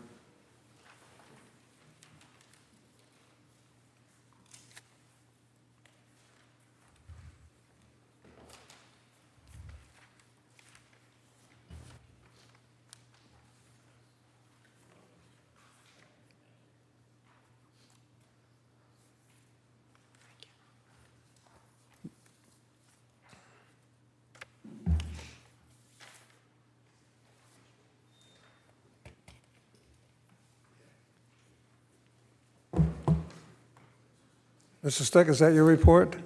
Mr. Steck, is that your report?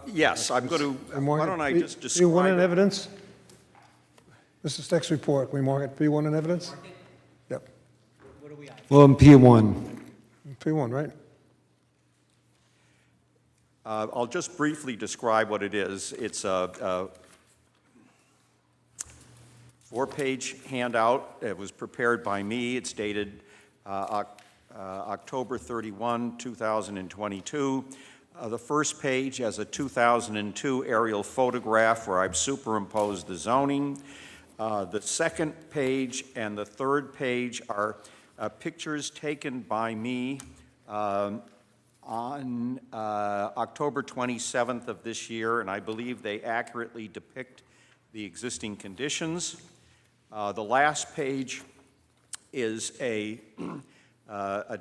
Yes, I'm going to, why don't I just P1 describe in it? evidence? Mr. Steck's report, we mark it P1 in evidence? Yep, Well, in P1. P1, right? I'll just briefly describe what it is. It's a four-page handout. It was prepared by me. It's dated October 31, 2022. The first page has a 2002 aerial photograph where I've superimposed the zoning. The second page and the third page are pictures taken by me on October 27th of this year, and I believe they accurately depict the existing conditions. The last page is a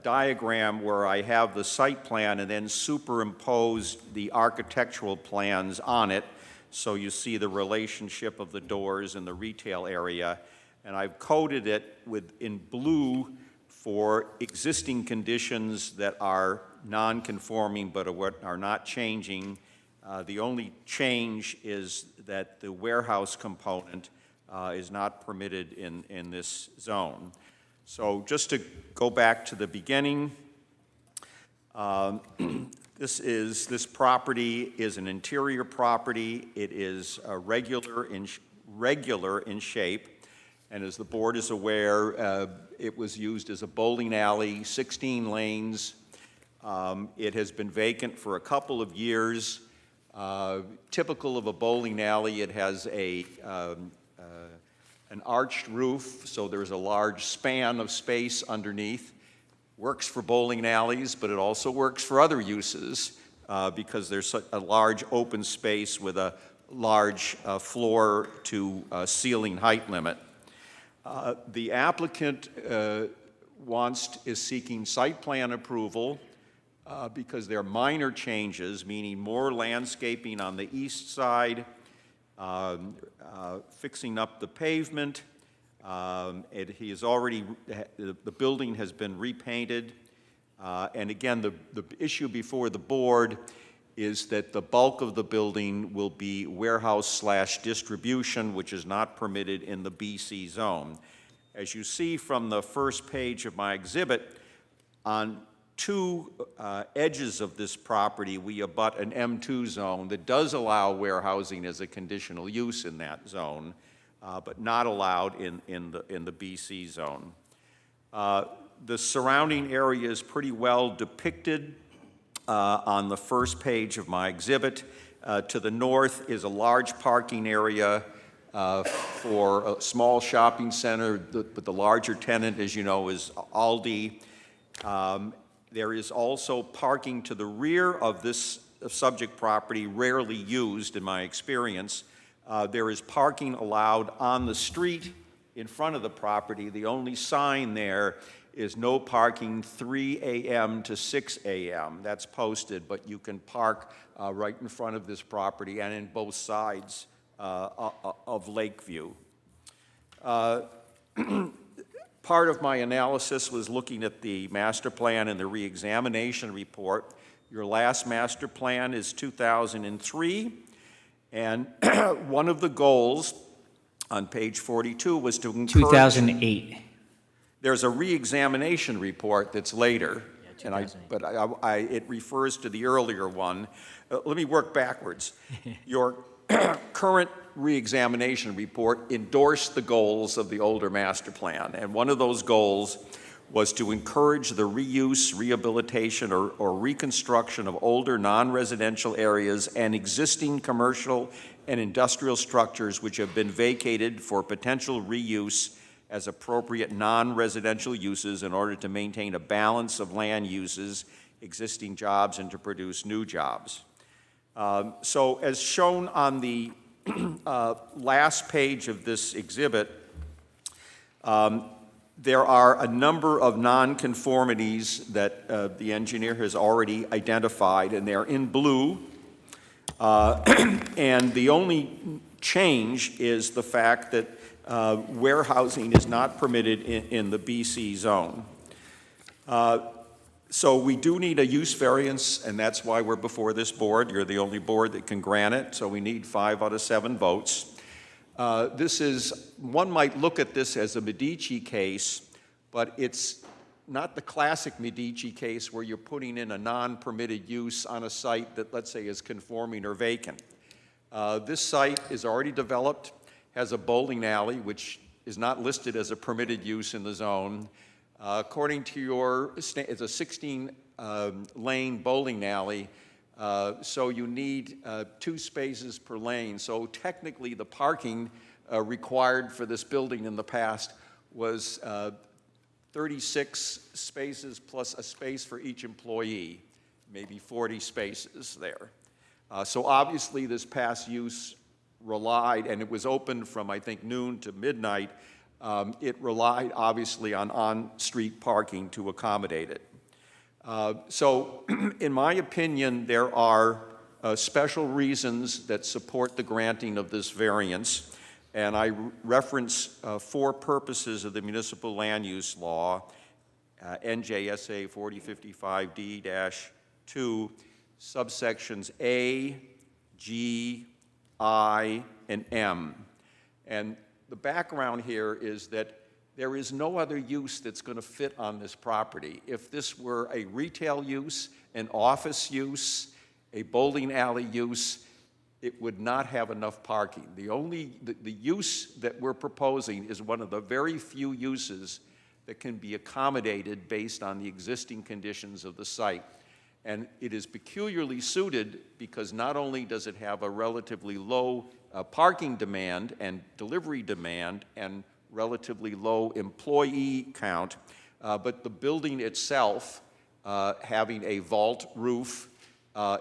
diagram where I have the site plan and then superimposed the architectural plans on it, so you see the relationship of the doors and the retail area. And I've coded it in blue for existing conditions that are non-conforming but are not changing. The only change is that the warehouse component is not permitted in this zone. So just to go back to the beginning, this property is an interior property. It is regular in shape. And as the board is aware, it was used as a bowling alley, 16 lanes. It has been vacant for a couple of years. Typical of a bowling alley, it has an arched roof, so there's a large span of space underneath. Works for bowling alleys, but it also works for other uses because there's such a large open space with a large floor to ceiling height limit. The applicant is seeking site plan approval because there are minor changes, meaning more landscaping on the east side, fixing up the pavement. The building has been repainted. And again, the issue before the board is that the bulk of the building will be warehouse/distribution, which is not permitted in the BC zone. As you see from the first page of my exhibit, on two edges of this property, we abut an M2 zone that does allow warehousing as a conditional use in that zone, but not allowed in the BC zone. The surrounding area is pretty well depicted on the first page of my exhibit. To the north is a large parking area for a small shopping center, but the larger tenant, as you know, is Aldi. There is also parking to the rear of this subject property, rarely used in my experience. There is parking allowed on the street in front of the property. The only sign there is no parking 3 a.m. to 6 a.m. That's posted, but you can park right in front of this property and in both sides of Lakeview. Part of my analysis was looking at the master plan and the reexamination report. Your last master plan is 2003, and one of the goals on page 42 was to encourage... 2008. There's a reexamination report that's later, but it refers to the earlier one. Let me work backwards. Your current reexamination report endorsed the goals of the older master plan, and one of those goals was to encourage the reuse, rehabilitation, or reconstruction of older non-residential areas and existing commercial and industrial structures which have been vacated for potential reuse as appropriate non-residential uses in order to maintain a balance of land uses, existing jobs, and to produce new jobs. So as shown on the last page of this exhibit, there are a number of nonconformities that the engineer has already identified, and they're in blue. And the only change is the fact that warehousing is not permitted in the BC zone. So we do need a use variance, and that's why we're before this board. You're the only board that can grant it, so we need 5 out of 7 votes. One might look at this as a Medici case, but it's not the classic Medici case where you're putting in a non-permitted use on a site that, let's say, is conforming or vacant. This site is already developed, has a bowling alley, which is not listed as a permitted use in the zone. According to it's a 16-lane bowling alley, so you need 2 spaces per lane. So technically, the parking required for this building in the past was 36 spaces plus a space for each employee, maybe 40 spaces there. So obviously, this past use relied, and it was open from, I think, noon to midnight. It relied, obviously, on on-street parking to accommodate it. So, in my opinion, there are special reasons that support the granting of this variance, and I reference 4 purposes of the municipal land use law, NJSA 4055D-2, subsections A, G, I, and M. And the background here is that there is no other use that's going to fit on this property. If this were a retail use, an office use, a bowling alley use, it would not have enough parking. The use that we're proposing is one of the very few uses that can be accommodated based on the existing conditions of the site. And it is peculiarly suited because not only does it have a relatively low parking demand and delivery demand and relatively low employee count, but the building itself, having a vault roof,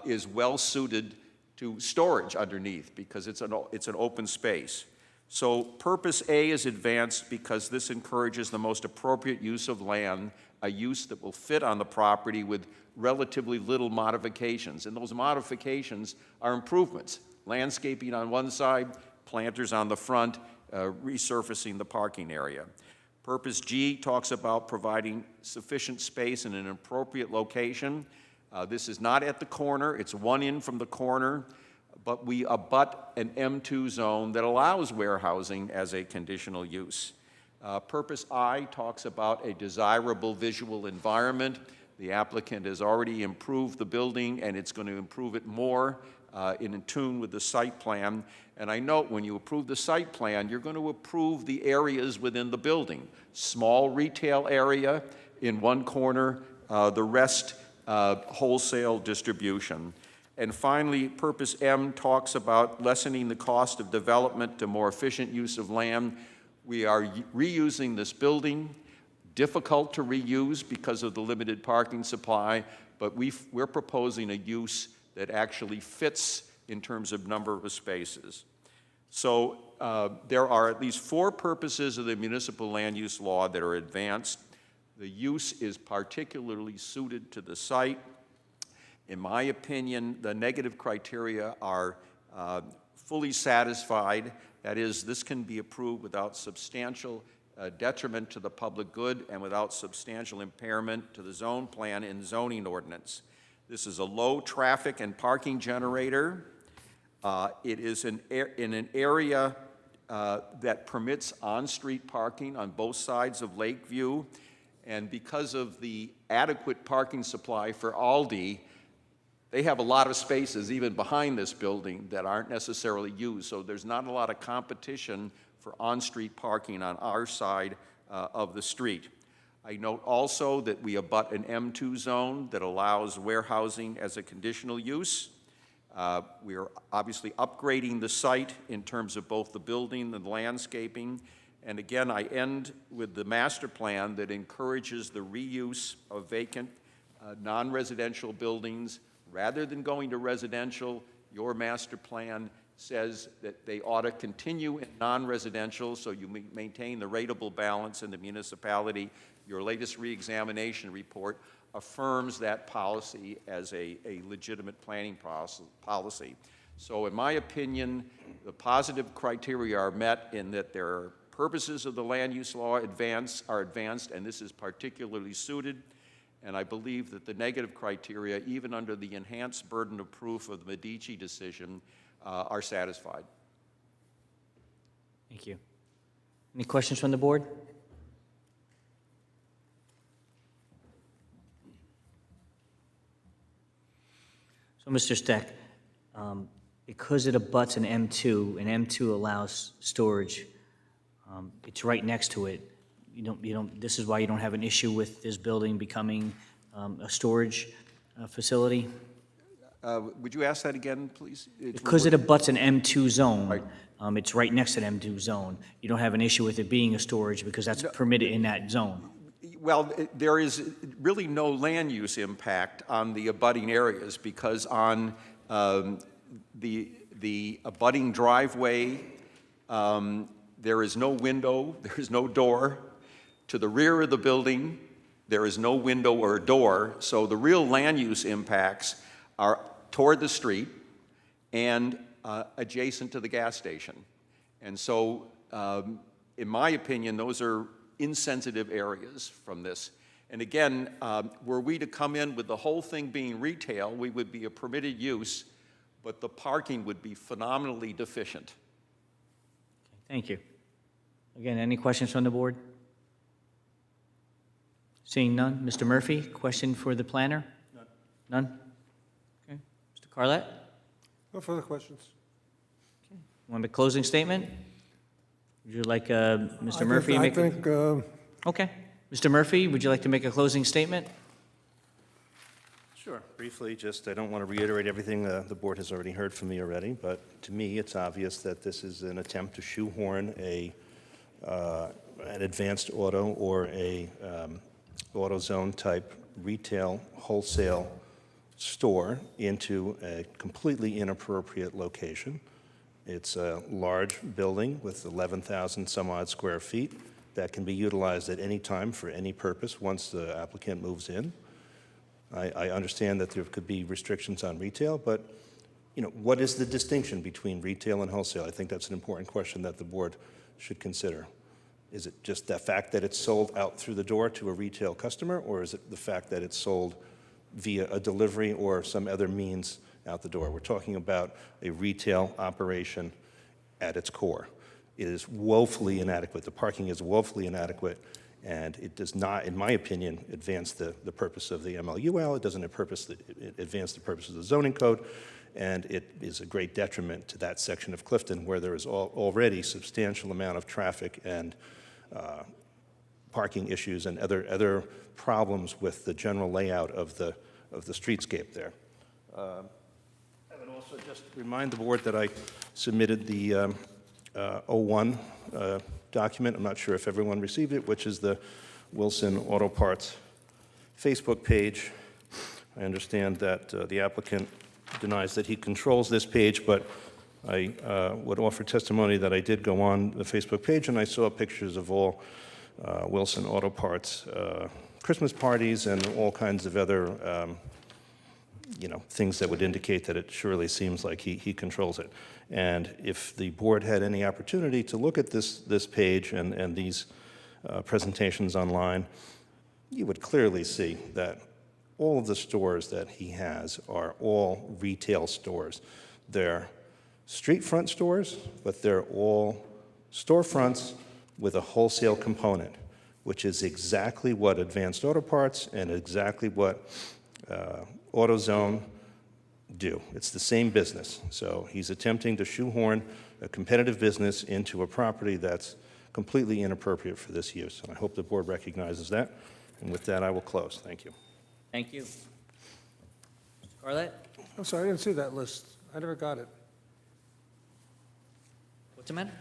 is well suited to storage underneath because it's an open space. So purpose A is advanced because this encourages the most appropriate use of land, a use that will fit on the property with relatively little modifications. And those modifications are improvements. Landscaping on one side, planters on the front, resurfacing the parking area. Purpose G talks about providing sufficient space in an appropriate location. This is not at the corner, it's one in from the corner, but we abut an M2 zone that allows warehousing as a conditional use. Purpose I talks about a desirable visual environment. The applicant has already improved the building and it's going to improve it more in tune with the site plan. And I note when you approve the site plan, you're going to approve the areas within the building. Small retail area in one corner, the rest wholesale distribution. And finally, purpose M talks about lessening the cost of development to more efficient use of land. We are reusing this building, difficult to reuse because of the limited parking supply, but we're proposing a use that actually fits in terms of number of spaces. So there are at least 4 purposes of the municipal land use law that are advanced. The use is particularly suited to the site. In my opinion, the negative criteria are fully satisfied. That is, this can be approved without substantial detriment to the public good and without substantial impairment to the zone plan and zoning ordinance. This is a low traffic and parking generator. It is in an area that permits on-street parking on both sides of Lakeview. And because of the adequate parking supply for Aldi, they have a lot of spaces even behind this building that aren't necessarily used. So there's not a lot of competition for on-street parking on our side of the street. I note also that we abut an M2 zone that allows warehousing as a conditional use. We are obviously upgrading the site in terms of both the building and the landscaping. And again, I end with the master plan that encourages the reuse of vacant, non-residential buildings. Rather than going to residential, your master plan says that they ought to continue in non-residential so you maintain the rateable balance in the municipality. Your latest reexamination report affirms that policy as a legitimate planning policy. So in my opinion, the positive criteria are met in that there are purposes of the land use law are advanced, and this is particularly suited. And I believe that the negative criteria, even under the enhanced burden of proof of the Medici decision, are satisfied. Thank you. Any questions from the board? So, Mr. Steck, because it abuts an M2, and M2 allows storage, it's right next to it. This is why you don't have an issue with this building becoming a storage facility? Would you ask that again, please? Because it abuts an M2 zone, it's right next to an M2 zone. You don't have an issue with it being a storage because that's permitted in that zone. Well, there is really no land use impact on the abutting areas because on the abutting driveway, there is no window, there is no door. To the rear of the building, there is no window or door, so the real land use impacts are toward the street and adjacent to the gas station. And so, in my opinion, those are insensitive areas from this. And again, were we to come in with the whole thing being retail, we would be a permitted use, but the parking would be phenomenally deficient. Thank you. Again, any questions from the board? Seeing none. Mr. Murphy, question for the planner? None? Okay. Mr. Carlett? No further questions. Want a closing statement? Would you like Mr. Murphy to make I think, Okay. Mr. Murphy, would you like to make a closing statement? Sure. Briefly, just, I don't want to reiterate everything the board has already heard from me already, but to me, it's obvious that this is an attempt to shoehorn an advanced auto or a AutoZone type retail wholesale store into a completely inappropriate location. It's a large building with 11,000 some odd square feet that can be utilized at any time for any purpose once the applicant moves in. I understand that there could be restrictions on retail, but what is the distinction between retail and wholesale? I think that's an important question that the board should consider. Is it just the fact that it's sold out through the door to a retail customer, or is it the fact that it's sold via a delivery or some other means out the door? We're talking about a retail operation at its core. It is woefully inadequate. The parking is woefully inadequate, and it does not, in my opinion, advance the purpose of the MLUL. It doesn't advance the purpose of the zoning code, and it is a great detriment to that section of Clifton where there is already substantial amount of traffic and parking issues and other problems with the general layout of the streetscape there. I would also just remind the board that I submitted the 01 document. I'm not sure if everyone received it, which is the Wilson Auto Parts Facebook page. I understand that the applicant denies that he controls this page, but I would offer testimony that I did go on the Facebook page and I saw pictures of all Wilson Auto Parts Christmas parties and all kinds of other things that would indicate that it surely seems like he controls it. And if the board had any opportunity to look at this page and these presentations online, you would clearly see that all of the stores that he has are all retail stores. They're street front stores, but they're all storefronts with a wholesale component, which is exactly what Advanced Auto Parts and exactly what AutoZone do. It's the same business. So he's attempting to shoehorn a competitive business into a property that's completely inappropriate for this use. And I hope the board recognizes that. And with that, I will close. Thank you. Thank you. Mr. Carlett? I'm sorry, I didn't see that list. I never got it. What's the matter?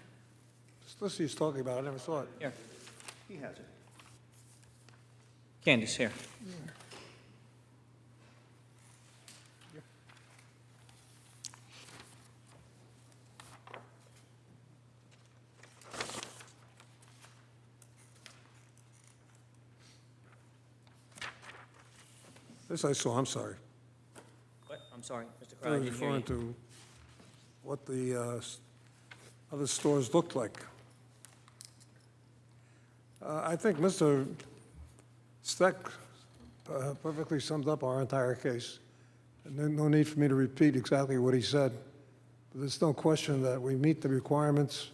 This list he's talking about, I never saw it. Here. He has it. Candace, here. This I saw, I'm sorry. What? I'm sorry, Mr. I Carlett, I was didn't hear you. referring to what the other stores looked like. I think Mr. Steck perfectly summed up our entire case. And then no need for me to repeat exactly what he said. But there's no question that we meet the requirements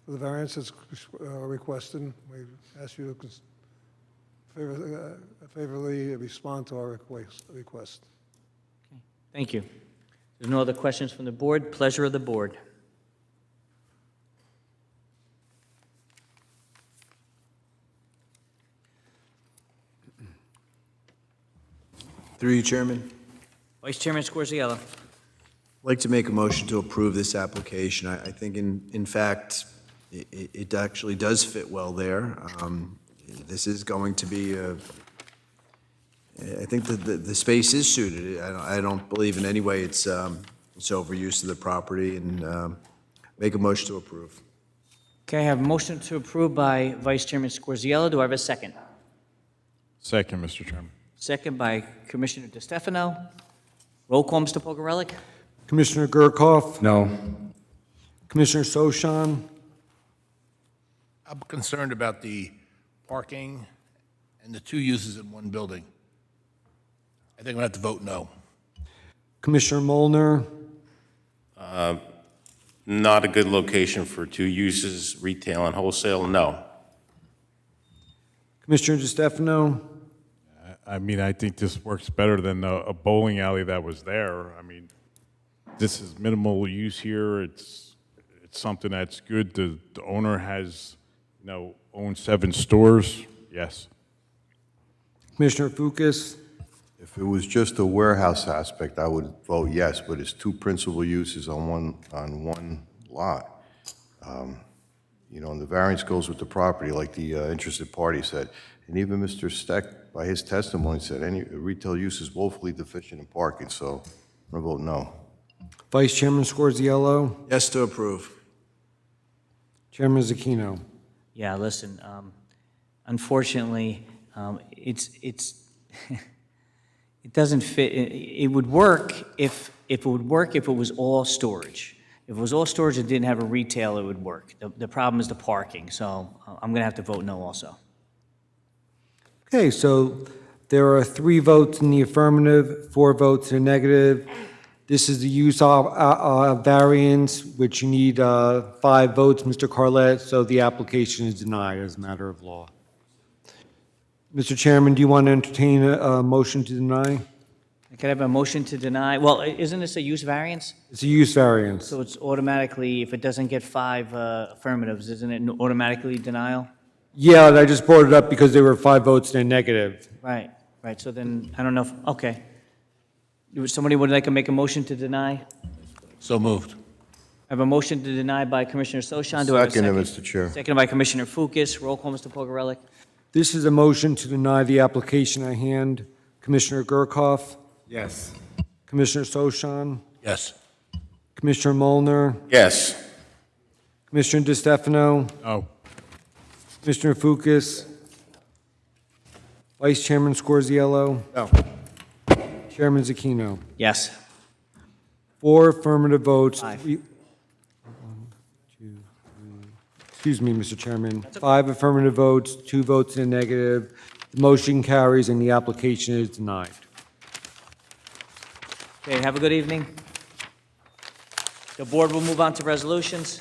for the variances requested. We ask you to favorably respond to our request. Thank you. There's no other questions from the board. Pleasure of the board. Through you, Chairman. Vice Chairman Scorziello. I'd like to make a motion to approve this application. I think, in fact, it actually does fit well there. This is going to be I think that the space is suited. I don't believe in any way it's overuse of the property, and make a motion to approve. Okay, I have a motion to approve by Vice Chairman Scorziello. Do I have a second? Second, Mr. Chairman. Second by Commissioner DeStefano. Roll call, Mr. Pogarelic. Commissioner Gurkoff, No. Commissioner Soshan, I'm concerned about the parking and the two uses in one building. I think I'm going to have to vote no. Commissioner Molnar, Not a good location for two uses, retail and wholesale, no. Commissioner DeStefano, I mean, I think this works better than a bowling alley that was there. I mean, this is minimal use here. It's something that's good. The owner has, owns 7 stores. Yes. Commissioner Fukas, If it was just a warehouse aspect, I would vote yes, but it's 2 principal uses on one lot. And the variance goes with the property, like the interested party said. And even Mr. Steck, by his testimony, said any retail use is woefully deficient in parking, so I'm going to vote no. Vice Chairman Scorziello, Yes to approve. Chairman Zakino. Yeah, listen, unfortunately, it's it doesn't fit. It would work if it was all storage. If it was all storage and didn't have a retail, it would work. The problem is the parking, so I'm going to have to vote no also. Okay, so there are 3 votes in the affirmative, 4 votes in the negative. This is the use of variance, which you need 5 votes, Mr. Carlett, so the application is denied as a matter of law. Mr. Chairman, do you want to entertain a motion to deny? Can I have a motion to deny? Well, isn't this a use variance? It's a use variance. So it's automatically, if it doesn't get 5 affirmatives, isn't it automatically denial? Yeah, and I just brought it up because there were 5 votes in the negative. Right, so then, I don't know if, okay. Somebody would like to make a motion to deny? So moved. I have a motion to deny by Commissioner Soshan. Do I have a Second, second? Mr. Chair. Seconded by Commissioner Fukas. Roll call, Mr. Pogarelic. This is a motion to deny the application at hand. Commissioner Gurkoff, Yes. Commissioner Soshan, Yes. Commissioner Molnar, Yes. Commissioner DeStefano, No. Commissioner Fukas, Vice Chairman Scorziello, No. Chairman Zakino. Yes. 4 affirmative votes. 5. 1, 2, 3. Excuse me, Mr. Chairman. 5 affirmative votes, 2 votes in the negative. The motion carries and the application is denied. Okay, have a good evening. The board will move on to resolutions.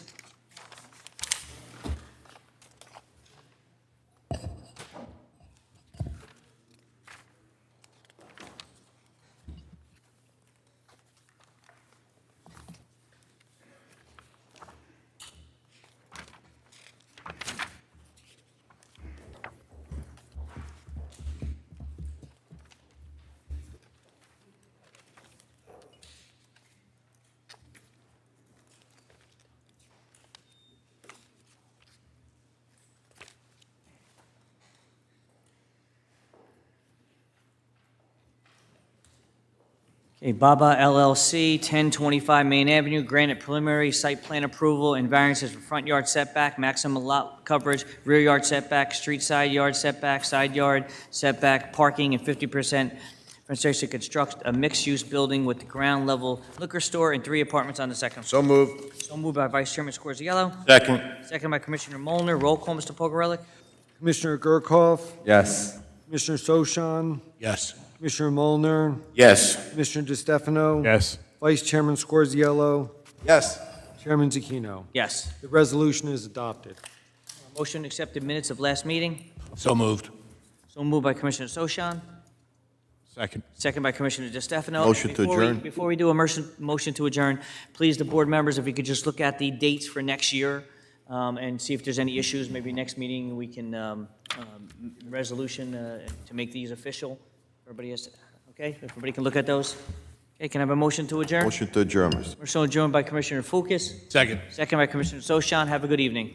Okay, Baba LLC, 1025 Main Avenue, granted preliminary site plan approval and variances for front yard setback, maximum lot coverage, rear yard setback, street side yard setback, side yard setback, parking, and 50% Francisco to construct a mixed-use building with ground level liquor store and 3 apartments on the second floor. So moved. So moved by Vice Chairman Scorziello, Second. second by Commissioner Molnar. Roll call, Mr. Pogarelic. Commissioner Gurkoff, Yes. Commissioner Soshan, Yes. Commissioner Molnar, Yes. Commissioner DeStefano. Yes. Vice Chairman Scorziello, Yes. Chairman Zucchino. Yes. The resolution is adopted. Motion to accept the minutes of last meeting. So moved. So moved by Commissioner Soshan, Second. second by Commissioner DeStefano. Motion to adjourn. Before we do a motion to adjourn, please, the board members, if you could just look at the dates for next year and see if there's any issues. Maybe next meeting, we can, resolution to make these official. Everybody has, okay? Everybody can look at those? Okay, can I have a motion to adjourn? Motion to adjourn, Mr. Motion adjourned by Commissioner Fukas, Second. second by Commissioner Soshan. Have a good evening.